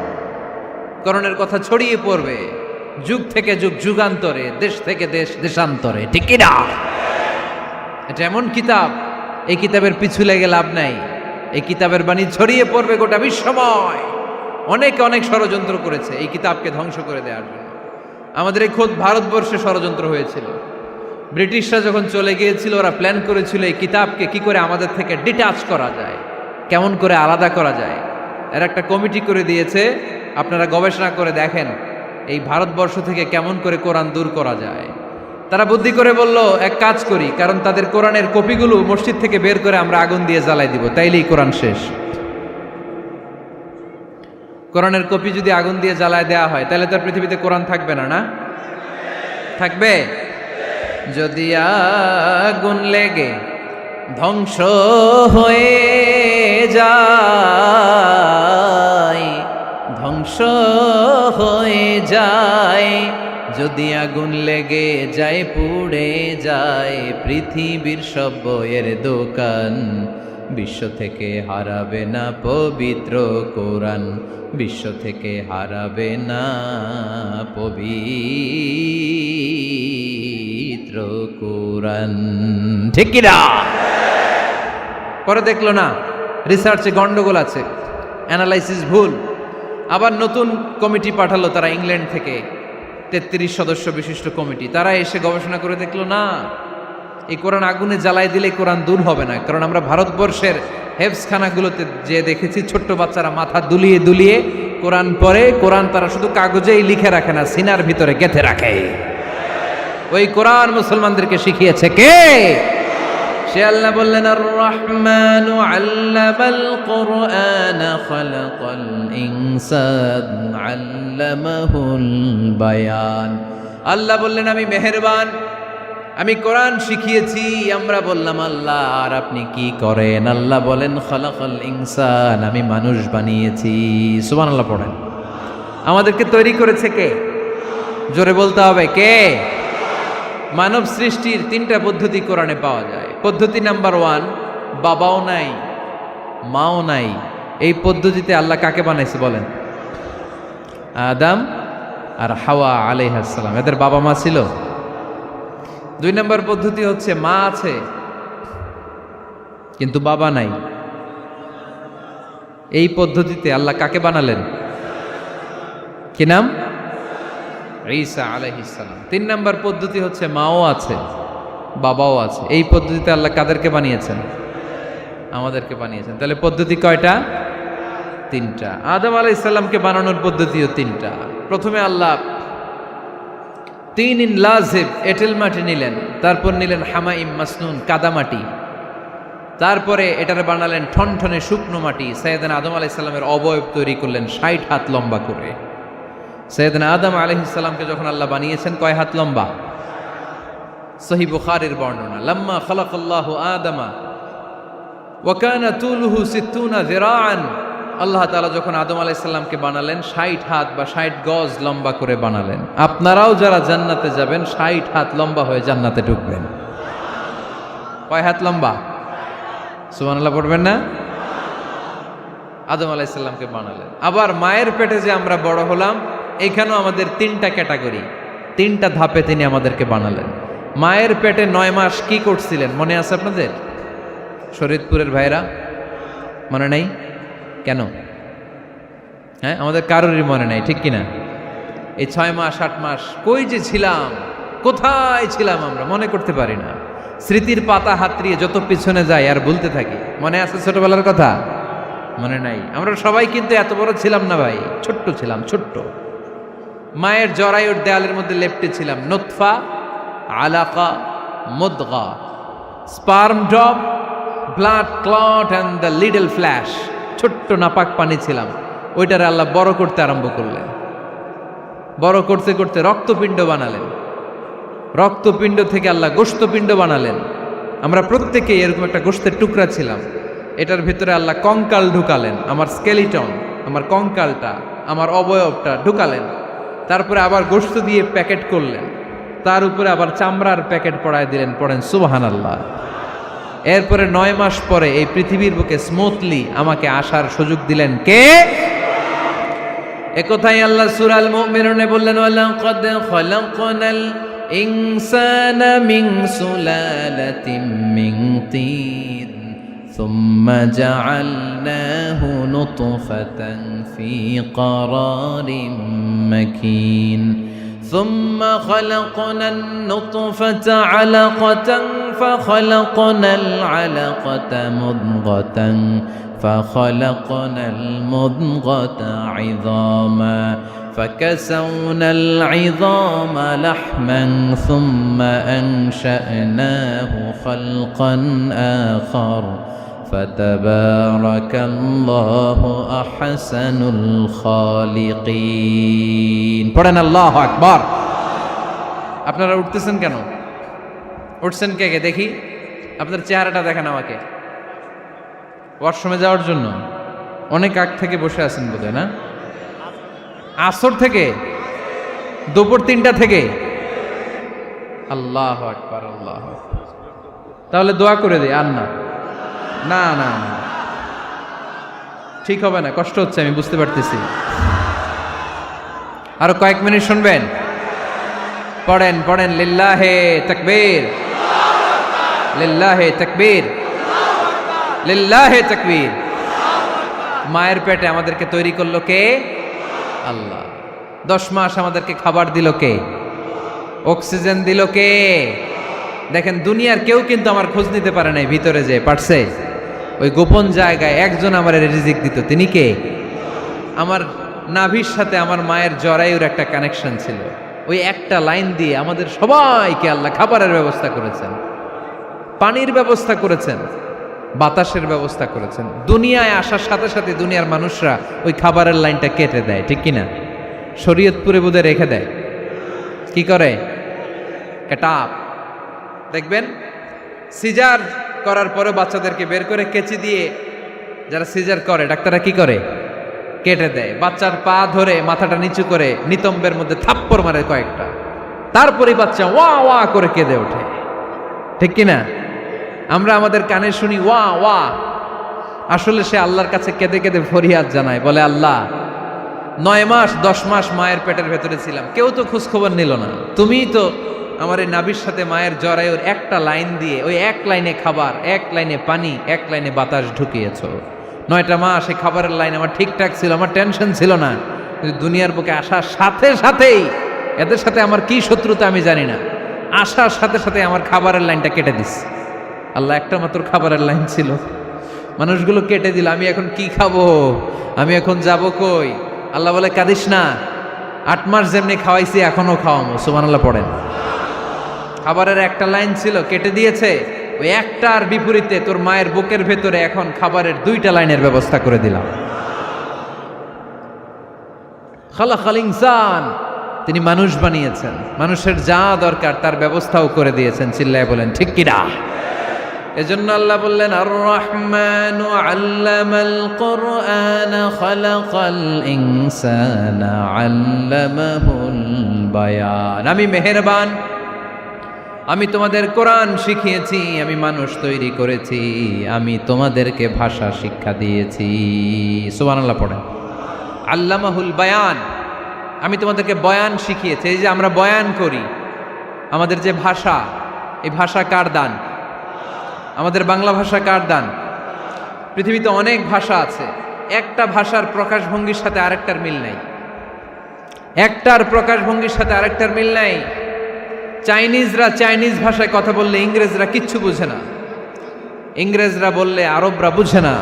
কোরআনের কথা ছড়িয়ে পড়বে, যুগ থেকে যুগ যুগান্তরে, দেশ থেকে দেশ দেশান্তরে, ঠিক কি না? এটা এমন কিতাব, এই কিতাবের পিছু লেগে লাভ নাই। এই কিতাবের বাণী ছড়িয়ে পড়বে গোটা বিশ্বময়। অনেকে অনেক ষড়যন্ত্র করেছে এই কিতাবকে ধ্বংস করে দেওয়ার জন্য। আমাদের এই খোদ ভারতবর্ষে ষড়যন্ত্র হয়েছিল। ব্রিটিশরা যখন চলে গিয়েছিল, ওরা প্ল্যান করেছিল এই কিতাবকে কি করে আমাদের থেকে ডিটাচ করা যায়, কেমন করে আলাদা করা যায়। এর একটা কমিটি করে দিয়েছে, আপনারা গবেষণা করে দেখেন এই ভারতবর্ষ থেকে কেমন করে কোরআন দূর করা যায়। তারা বুদ্ধি করে বলল, এক কাজ করি, কারণ তাদের কোরআনের কপিগুলো মসজিদ থেকে বের করে আমরা আগুন দিয়ে জ্বালাই দিব, তাইলেই কোরআন শেষ। কোরআনের কপি যদি আগুন দিয়ে জ্বালায় দেওয়া হয়, তাহলে তো পৃথিবীতে কোরআন থাকবে না, না থাকবে? যদি আগুন লেগে ধ্বংস হয়ে যায়, ধ্বংস হয়ে যায়, যদি আগুন লেগে যায় পুড়ে যায় পৃথিবীর সব বইয়ের দোকান, বিশ্ব থেকে হারাবে না পবিত্র কোরআন, বিশ্ব থেকে হারাবে না পবিত্র কোরআন, ঠিক কি না? পরে দেখলো না রিসার্চে গন্ডগোল আছে, অ্যানালাইসিস ভুল। আবার নতুন কমিটি পাঠালো তারা ইংল্যান্ড থেকে, 33 সদস্য বিশিষ্ট কমিটি। তারা এসে গবেষণা করে দেখলো না, এই কোরআন আগুনে জ্বালাই দিলে কোরআন দূর হবে না। কারণ আমরা ভারতবর্ষের হেফজখানাগুলোতে যে দেখেছি, ছোট্ট বাচ্চারা মাথা দুলিয়ে দুলিয়ে কোরআন পড়ে। কোরআন তারা শুধু কাগজেই লিখে রাখে না, সিনার ভিতরে গেঁথে রাখে। ওই কোরআন মুসলমানদেরকে শিখিয়েছে কে? সে আল্লাহ বললেন, আর রহমানু আল্লামাল কোরআন খালাকাল ইনসান আল্লামাহুল বায়ান। আল্লাহ বললেন, আমি মেহেরবান, আমি কোরআন শিখিয়েছি। আমরা বললাম, আল্লাহ আর আপনি কি করেন? আল্লাহ বলেন, খালাকাল ইনসান, আমি মানুষ বানিয়েছি। সুবহানাল্লাহ পড়েন। আমাদেরকে তৈরি করেছে কে? জোরে বলতে হবে, কে? মানব সৃষ্টির 3টা পদ্ধতি কোরআনে পাওয়া যায়। পদ্ধতি নাম্বার 1, বাবাও নাই মাও নাই। এই পদ্ধতিতে আল্লাহ কাকে বানাইছে বলেন? আদম আর হাওয়া আলাইহিস সালাম, এদের বাবা মা ছিল। 2 নম্বর পদ্ধতি হচ্ছে মা আছে কিন্তু বাবা নাই। এই পদ্ধতিতে আল্লাহ কাকে বানালেন? কি নাম? ঈসা আলাইহিস সালাম। 3 নম্বর পদ্ধতি হচ্ছে মাও আছে বাবাও আছে। এই পদ্ধতিতে আল্লাহ কাদেরকে বানিয়েছেন? আমাদেরকে বানিয়েছেন। তাহলে পদ্ধতি কয়টা? 3টা। আদম আলাইহিস সালামকে বানানোর পদ্ধতিও 3টা। প্রথমে আল্লাহ 3 লাজিব এঁটেল মাটি নিলেন, তারপর নিলেন হামাইম মাসনুন কাদামাটি, তারপরে এটারে বানালেন ঠনঠনে শুকনো মাটি। সাইয়েদনা আদম আলাইহিস সালামের অবয়ব তৈরি করলেন 60 হাত লম্বা করে। সাইয়েদনা আদম আলাইহিস সালামকে যখন আল্লাহ বানিয়েছেন, কয় হাত লম্বা? সহিহ বুখারীর বর্ণনা, লাম্মা খালাকাল্লাহু আদামা ওয়া কানা তুলুহু 60 যিরাআন। আল্লাহ তাআলা যখন আদম আলাইহিস সালামকে বানালেন, 60 হাত বা 60 গজ লম্বা করে বানালেন। আপনারাও যারা জান্নাতে যাবেন, 60 হাত লম্বা হয়ে জান্নাতে ঢুকবেন। কয় হাত লম্বা? সুবহানাল্লাহ পড়বেন না? আদম আলাইহিস সালামকে বানালেন। আবার মায়ের পেটে যে আমরা বড় হলাম, এখানেও আমাদের 3টা ক্যাটাগরি, 3টা ধাপে তিনি আমাদেরকে বানালেন। মায়ের পেটে 9 মাস কি করছিলেন মনে আছে আপনাদের? শরীয়তপুরের ভাইরা মনে নাই কেন? হ্যাঁ, আমাদের কারোরই মনে নাই, ঠিক কিনা? এই 6 মাস 8 মাস কই যে ছিলাম, কোথায় ছিলাম আমরা মনে করতে পারি না। স্মৃতির পাতা হাতড়িয়ে যত পিছনে যাই আর বলতে থাকি। মনে আছে ছোটবেলার কথা? মনে নাই। আমরা সবাই কিন্তু এত বড় ছিলাম না ভাই, ছোট্ট ছিলাম, ছোট্ট। মায়ের জরায়ুর দেয়ালের মধ্যে লেপ্টে ছিলাম। নুতফা, আলাকা, মুদগা, sperm drop, blood clot and the little flesh. ছোট্ট নাপাক পানি ছিলাম। ওইটারে আল্লাহ বড় করতে আরম্ভ করলেন। বড় করতে করতে রক্তপিণ্ড বানালেন। রক্তপিণ্ড থেকে আল্লাহ গোশতপিণ্ড বানালেন। আমরা প্রত্যেকেই এরকম একটা গোশতের টুকরা ছিলাম। এটার ভিতরে আল্লাহ কঙ্কাল ঢুকালেন, আমার স্কেলিটন, আমার কঙ্কালটা, আমার অবয়বটা ঢুকালেন। তারপরে আবার গোশত দিয়ে প্যাকেট করলেন, তার উপরে আবার চামড়ার প্যাকেট পড়ায় দিলেন। পড়েন সুবহানাল্লাহ। এরপরে 9 মাস পরে এই পৃথিবীর বুকে স্মুথলি আমাকে আসার সুযোগ দিলেন কে? একথাই আল্লাহ সূরা আল মুমিনুনে বললেন, ওয়ালাকাদ খালাকনাল ইনসানা মিন সুলালাতিন মিন তিন সুম্মা জাআলনাহু নুতফাতান ফি ক্বারারিন মাকিন ثم خلقنا النطفة علقة فخلقنا العلقة مضغة فخلقنا المضغة عظاما فكسونا العظام لحما ثم أنشأناه خلقا آخر فتبارك الله أحسن الخالقين পড়েন আল্লাহু আকবার। আপনারা উঠতেছেন কেন? উঠছেন কে কে দেখি? আপনার চেহারাটা দেখেন আমাকে। ওয়াশরুমে যাওয়ার জন্য অনেক আগ থেকে বসে আছেন বোধহয়, না? আসর থেকে, দুপুর 3টা থেকে। আল্লাহু আকবার, আল্লাহু আকবার। তাহলে দোয়া করে দিই। আর না না না না, ঠিক হবে না, কষ্ট হচ্ছে, আমি বুঝতে পারতেছি। আরো কয়েক মিনিট শুনবেন? পড়েন পড়েন, লিল্লাহে তাকবীর, লিল্লাহে তাকবীর, লিল্লাহে তাকবীর। মায়ের পেটে আমাদেরকে তৈরি করলো কে? আল্লাহ। 10 মাস আমাদেরকে খাবার দিল কে? অক্সিজেন দিল কে? দেখেন, দুনিয়ার কেউ কিন্তু আমার খোঁজ নিতে পারে নাই ভিতরে, যে পারছে ওই গোপন জায়গায় একজন আমার রিজিক দিত। তিনি কে? আমার নাভির সাথে আমার মায়ের জরায়ুর একটা কানেকশন ছিল। ওই একটা লাইন দিয়ে আমাদের সবাইকে আল্লাহ খাবারের ব্যবস্থা করেছেন, পানির ব্যবস্থা করেছেন, বাতাসের ব্যবস্থা করেছেন। দুনিয়ায় আসার সাথে সাথে দুনিয়ার মানুষরা ওই খাবারের লাইনটা কেটে দেয়, ঠিক কিনা? শরীয়তপুরে বোধে রেখে দেয়। কি করে? কাটাপ। দেখবেন সিজার করার পরে বাচ্চাদেরকে বের করে কেচি দিয়ে, যারা সিজার করে ডাক্তাররা কি করে? কেটে দেয়। বাচ্চার পা ধরে মাথাটা নিচু করে নিতম্বের মধ্যে থাপ্পড় মারে কয়েকটা, তারপরে বাচ্চা ওয়া ওয়া করে কেঁদে ওঠে, ঠিক কিনা? আমরা আমাদের কানে শুনি ওয়া ওয়া, আসলে সে আল্লাহর কাছে কেঁদে কেঁদে ফরিয়াদ জানায়, বলে আল্লাহ 9 মাস 10 মাস মায়ের পেটের ভেতরে ছিলাম, কেউ তো খোঁজ খবর নিল না, তুমিই তো আমার এই নাভির সাথে মায়ের জরায়ুর একটা লাইন দিয়ে, ওই এক লাইনে খাবার, এক লাইনে পানি, এক লাইনে বাতাস ঢুকিয়েছো। 9টা মাস এই খাবারের লাইন আমার ঠিকঠাক ছিল, আমার টেনশন ছিল না। কিন্তু দুনিয়ার বুকে আসার সাথে সাথেই, এদের সাথে আমার কি শত্রুতা আমি জানি না, আসার সাথে সাথে আমার খাবারের লাইনটা কেটে দিস। আল্লাহ একটা মাত্র খাবারের লাইন ছিল, মানুষগুলো কেটে দিল। আমি এখন কি খাবো? আমি এখন যাব কই? আল্লাহ বলে কাঁদিস না, 8 মাস যেমনি খাওয়াইছি এখনো খাওয়াবো। সুবহানাল্লাহ পড়েন। খাবারের একটা লাইন ছিল, কেটে দিয়েছে। ওই একটার বিপরীতে তোর মায়ের বুকের ভেতরে এখন খাবারের 2টা লাইনের ব্যবস্থা করে দিলাম। খালাকাল ইনসান, তিনি মানুষ বানিয়েছেন, মানুষের যা দরকার তার ব্যবস্থাও করে দিয়েছেন। চিল্লায় বলেন ঠিক কিনা? এজন্য আল্লাহ বললেন, আর রহমানু আল্লামাল কুরআন খালাকাল ইনসানা আল্লামাহুল বায়ান। আমি মেহেরবান, আমি তোমাদের কোরআন শিখিয়েছি, আমি মানুষ তৈরি করেছি, আমি তোমাদেরকে ভাষা শিক্ষা দিয়েছি। সুবহানাল্লাহ পড়েন। আল্লামাহুল বায়ান, আমি তোমাদেরকে বয়ান শিখিয়েছি। এই যে আমরা বয়ান করি, আমাদের যে ভাষা, এই ভাষা কার দান? আমাদের বাংলা ভাষা কার দান? পৃথিবীতে অনেক ভাষা আছে, একটা ভাষার প্রকাশভঙ্গির সাথে আরেকটার মিল নাই, একটার প্রকাশভঙ্গির সাথে আরেকটার মিল নাই। চাইনিজরা চাইনিজ ভাষায় কথা বললে ইংরেজরা কিচ্ছু বুঝে না, ইংরেজরা বললে আরবরা বুঝে না,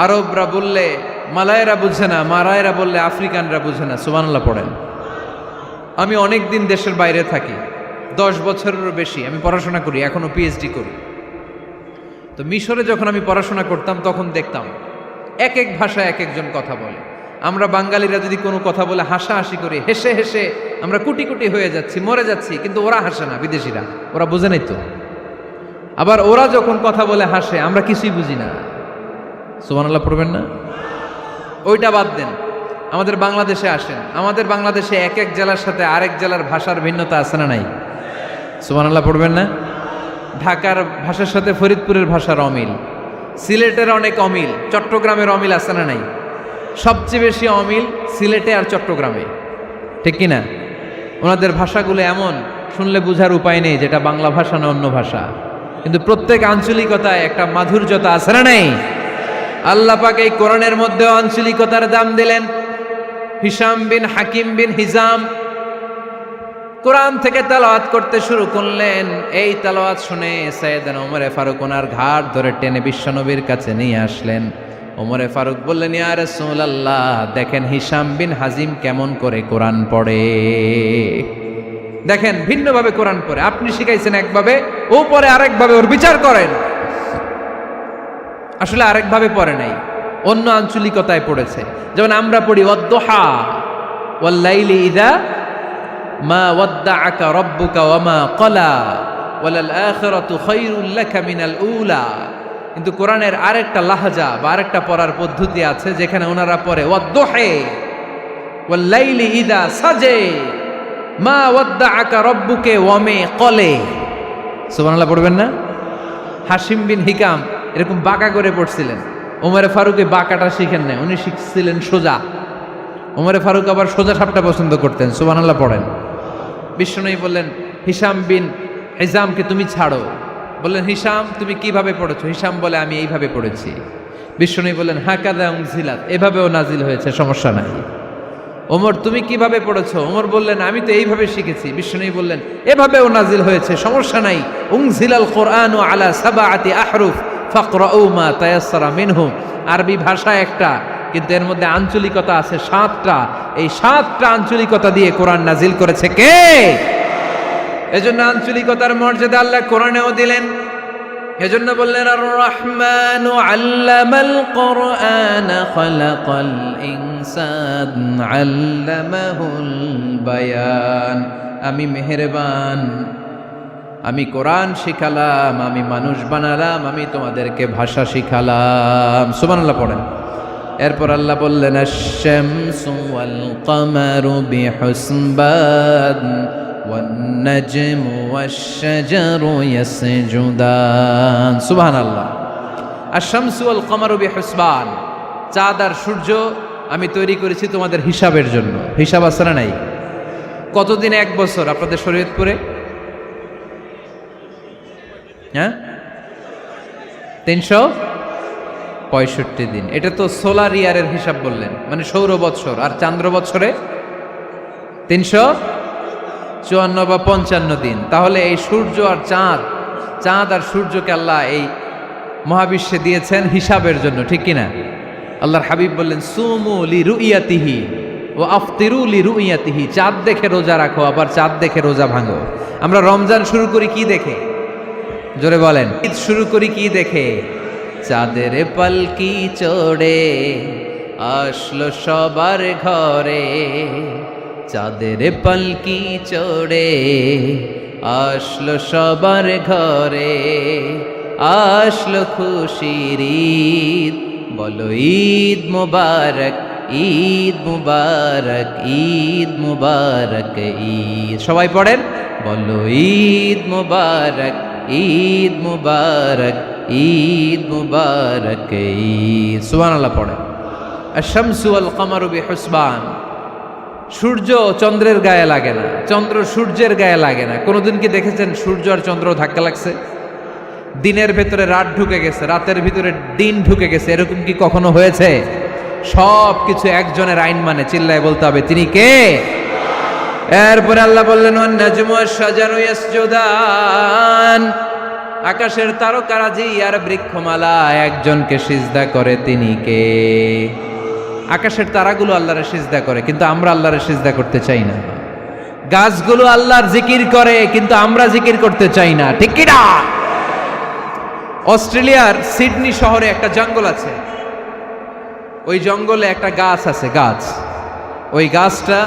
আরবরা বললে মালায়রা বুঝে না, মারায়রা বললে আফ্রিকানরা বুঝে না। সুবহানাল্লাহ পড়েন। আমি অনেক দিন দেশের বাইরে থাকি, 10 বছরেরও বেশি আমি পড়াশোনা করি, এখনো পিএইচডি করি। তো মিশরে যখন আমি পড়াশোনা করতাম তখন দেখতাম এক এক ভাষায় এক একজন কথা বলে। আমরা বাঙালিরা যদি কোনো কথা বলে হাসাহাসি করি, হেসে হেসে আমরা কুটি কুটি হয়ে যাচ্ছি, মরে যাচ্ছি, কিন্তু ওরা হাসে না, বিদেশিরা, ওরা বুঝে নাই তো। আবার ওরা যখন কথা বলে হাসে, আমরা কিছুই বুঝি না। সুবহানাল্লাহ পড়বেন না? ওইটা বাদ দেন, আমাদের বাংলাদেশে আসেন, আমাদের বাংলাদেশে এক এক জেলার সাথে আরেক জেলার ভাষার ভিন্নতা আছে না নাই? সুবহানাল্লাহ পড়বেন না? ঢাকার ভাষার সাথে ফরিদপুরের ভাষার অমিল, সিলেটের অনেক অমিল, চট্টগ্রামের অমিল আছে না নাই? সবচেয়ে বেশি অমিল সিলেটে আর চট্টগ্রামে, ঠিক কিনা? ওনাদের ভাষাগুলো এমন, শুনলে বোঝার উপায় নেই যেটা বাংলা ভাষা না অন্য ভাষা, কিন্তু প্রত্যেক আঞ্চলিকতায় একটা মাধুর্যতা আছে না নেই? আল্লাহ পাক এই কোরআনের মধ্যে আঞ্চলিকতার দাম দিলেন। হিশাম বিন হাকিম বিন হিজাম কোরআন থেকে তেলাওয়াত করতে শুরু করলেন। এই তেলাওয়াত শুনে সাইয়েদনা ওমরে ফারুক ওনার ঘাড় ধরে টেনে বিশ্বনবীর কাছে নিয়ে আসলেন। ওমরে ফারুক বললেন, ইয়া রাসূলুল্লাহ, দেখেন হিশাম বিন হাজিম কেমন করে কোরআন পড়ে, দেখেন ভিন্নভাবে কোরআন পড়ে। আপনি শিখাইছেন একভাবে, ও পড়ে আরেকভাবে, ওর বিচার করেন। আসলে আরেকভাবে পড়ে নাই, অন্য আঞ্চলিকতায় পড়েছে। যেমন আমরা পড়ি ওয়াদ-দুহা ওয়াল লাইলি ইযা মা ওয়াদ্দাআকা রাব্বুকা ওয়া মা ক্বালা ওয়ালাল আখিরাতু খায়রুল লাকা মিনাল উলা। কিন্তু কোরআনের আরেকটা লাহজা বা আরেকটা পড়ার পদ্ধতি আছে, যেখানে ওনারা পড়ে ওয়াদ-দুহা ওয়াল লাইলি ইযা সাজে মা ওয়াদ্দাআকা রাব্বুকা ওয়া মা ক্বালা। সুবহানাল্লাহ পড়বেন না? হাশিম বিন হিকাম এরকম বাঁকা করে পড়ছিলেন। ওমরে ফারুকে বাঁকাটা শিখেন না, উনি শিখছিলেন সোজা। ওমরে ফারুক আবার সোজা সাপটা পছন্দ করতেন। সুবহানাল্লাহ পড়েন। বিশ্বনবী বললেন, হিশাম বিন হিজামকে তুমি ছাড়ো। বললেন, হিশাম তুমি কিভাবে পড়েছো? হিশাম বলে, আমি এইভাবে পড়েছি। বিশ্বনবী বললেন, হাকাযা উনজিলাত, এভাবেও নাজিল হয়েছে, সমস্যা নাই। ওমর তুমি কিভাবে পড়েছো? ওমর বললেন, আমি তো এইভাবে শিখেছি। বিশ্বনবী বললেন, এভাবেও নাজিল হয়েছে, সমস্যা নাই। উনজিলাল কোরআনু আলা সাবআতি আহরুফ ফাকরাউ মা তায়াসসারা মিনহু। আরবি ভাষা একটা, কিন্তু এর মধ্যে আঞ্চলিকতা আছে 7টা। এই 7টা আঞ্চলিকতা দিয়ে কোরআন নাজিল করেছে কে? এজন্য আঞ্চলিকতার মর্যাদা আল্লাহ কোরআনেও দিলেন। এজন্য বললেন, আর রহমানু আল্লামাল কোরআন খালাকাল ইনসান আল্লামাহুল বায়ান। আমি মেহেরবান, আমি কোরআন শিখালাম, আমি মানুষ বানালাম, আমি তোমাদেরকে ভাষা শিখালাম। সুবহানাল্লাহ পড়েন। এরপর আল্লাহ বললেন, আশ-শামসু ওয়াল কামারু বিহুসবান ওয়ান নাজমু ওয়াশ-শাজারু ইয়াসজুদান। সুবহানাল্লাহ। আশ-শামসু ওয়াল কামারু বিহুসবান, চাঁদ আর সূর্য আমি তৈরি করেছি তোমাদের হিসাবের জন্য। হিসাব আছে না নাই? কতদিন এক বছর আপনাদের শরীয়তপুরে? হ্যাঁ, 365 দিন। এটা তো সোলার ইয়ারের হিসাব বললেন, মানে সৌর বৎসর। আর চান্দ্র বৎসরে 354 বা 55 দিন। তাহলে এই সূর্য আর চাঁদ, চাঁদ আর সূর্যকে আল্লাহ এই মহাবিশ্বে দিয়েছেন হিসাবের জন্য, ঠিক কিনা? আল্লাহর হাবিব বললেন, সুমু লিরুইয়াতিহি ওয়া আফতিরু লিরুইয়াতিহি। চাঁদ দেখে রোজা রাখো, আবার চাঁদ দেখে রোজা ভাঙো। আমরা রমজান শুরু করি কি দেখে? জোরে বলেন। ঈদ শুরু করি কি দেখে? চাঁদের পালকি চড়ে আসলো সবার ঘরে, চাঁদের পালকি চড়ে আসলো সবার ঘরে, আসলো খুশির ঈদ, বলো ঈদ মুবারক, ঈদ মুবারক, ঈদ মুবারক, ঈদ। সবাই পড়েন, বলো ঈদ মুবারক, ঈদ মুবারক, ঈদ মুবারক, ঈদ। সুবহানাল্লাহ পড়েন। আশ-শামসু ওয়াল কামারু বিহুসবান। সূর্য চন্দ্রের গায়ে লাগে না, চন্দ্র সূর্যের গায়ে লাগে না। কোনোদিন কি দেখেছেন সূর্য আর চন্দ্র ধাক্কা লাগছে? দিনের ভেতরে রাত ঢুকে গেছে, রাতের ভিতরে দিন ঢুকে গেছে, এরকম কি কখনো হয়েছে? সব কিছু একজনের আইন মানে, চিল্লায় বলতে হবে, তিনি কে? এরপরে আল্লাহ বললেন, ওয়ান নাজমু ওয়াশ-শাজারু ইয়াসজুদান। আকাশের তারকারাজি আর বৃক্ষমালা একজনকে সিজদা করে, তিনি কে? আকাশের তারাগুলো আল্লাহরে সিজদা করে, কিন্তু আমরা আল্লাহরে সিজদা করতে চাই না। গাছগুলো আল্লাহর জিকির করে, কিন্তু আমরা জিকির করতে চাই না, ঠিক কি না? অস্ট্রেলিয়ার সিডনি শহরে একটা জঙ্গল আছে। ওই জঙ্গলে একটা গাছ আছে, গাছ। ওই গাছটা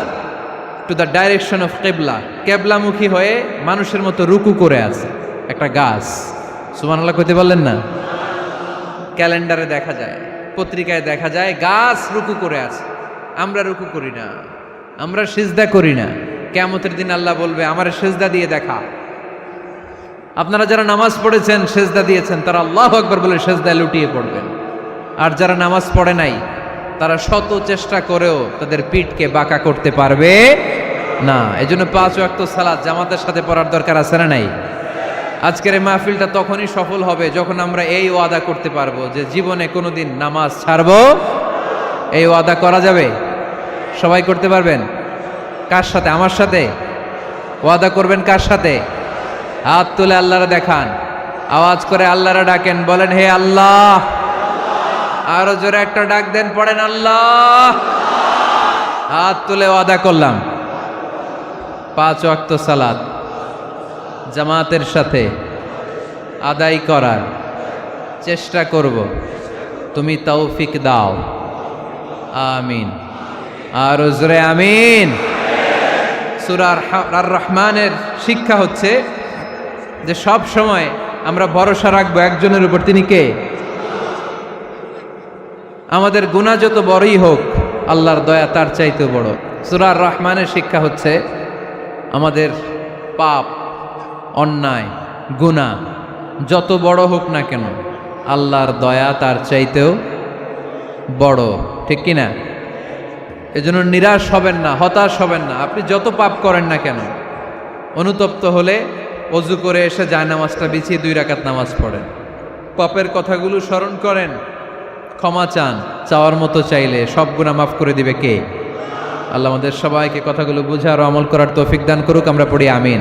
টু দ্য ডাইরেকশন অফ কেবলা, কেবলামুখী হয়ে মানুষের মতো রুকু করে আছে একটা গাছ। সুবহানাল্লাহ কইতে বললেন না? ক্যালেন্ডারে দেখা যায়, পত্রিকায় দেখা যায়, গাছ রুকু করে আছে। আমরা রুকু করি না, আমরা সিজদা করি না। কিয়ামতের দিন আল্লাহ বলবে, আমার সিজদা দিয়ে দেখা। আপনারা যারা নামাজ পড়েছেন, সিজদা দিয়েছেন, তারা আল্লাহু আকবার বলে সিজদায় লুটিয়ে পড়বেন। আর যারা নামাজ পড়ে নাই, তারা শত চেষ্টা করেও তাদের পিঠকে বাঁকা করতে পারবে না। এজন্য 5 ওয়াক্ত সালাত জামাতের সাথে পড়ার দরকার আছে না নাই? আজকের এই মাহফিলটা তখনই সফল হবে যখন আমরা এই ওয়াদা করতে পারবো যে জীবনে কোনোদিন নামাজ ছাড়বো। এই ওয়াদা করা যাবে? সবাই করতে পারবেন? কার সাথে? আমার সাথে ওয়াদা করবেন? কার সাথে? হাত তুলে আল্লাহরা দেখান, আওয়াজ করে আল্লাহরা ডাকেন, বলেন হে আল্লাহ। আরো জোরে একটা ডাক দেন, পড়েন আল্লাহ। হাত তুলে ওয়াদা করলাম 5 ওয়াক্ত সালাত জামাতের সাথে আদায় করার চেষ্টা করব, তুমি তৌফিক দাও, আমিন। আর জোরে আমিন। সূরা আর রহমানের শিক্ষা হচ্ছে যে সব সময় আমরা ভরসা রাখবো একজনের উপর, তিনি কে? আমাদের গুনাহ যত বড়ই হোক আল্লাহর দয়া তার চাইতেও বড়। সূরা আর রহমানের শিক্ষা হচ্ছে আমাদের পাপ, অন্যায়, গুনাহ যত বড় হোক না কেন আল্লাহর দয়া তার চাইতেও বড়, ঠিক কিনা? এজন্য নিরাশ হবেন না, হতাশ হবেন না। আপনি যত পাপ করেন না কেন, অনুতপ্ত হলে ওযু করে এসে জায়নামাজটা বিছিয়ে 2 রাকাত নামাজ পড়েন, পাপের কথাগুলো স্মরণ করেন, ক্ষমা চান, চাওয়ার মতো চাইলে সব গুনাহ মাফ করে দিবে কে? আল্লাহ আমাদের সবাইকে কথাগুলো বুঝার ও আমল করার তৌফিক দান করুক। আমরা পড়ি আমিন।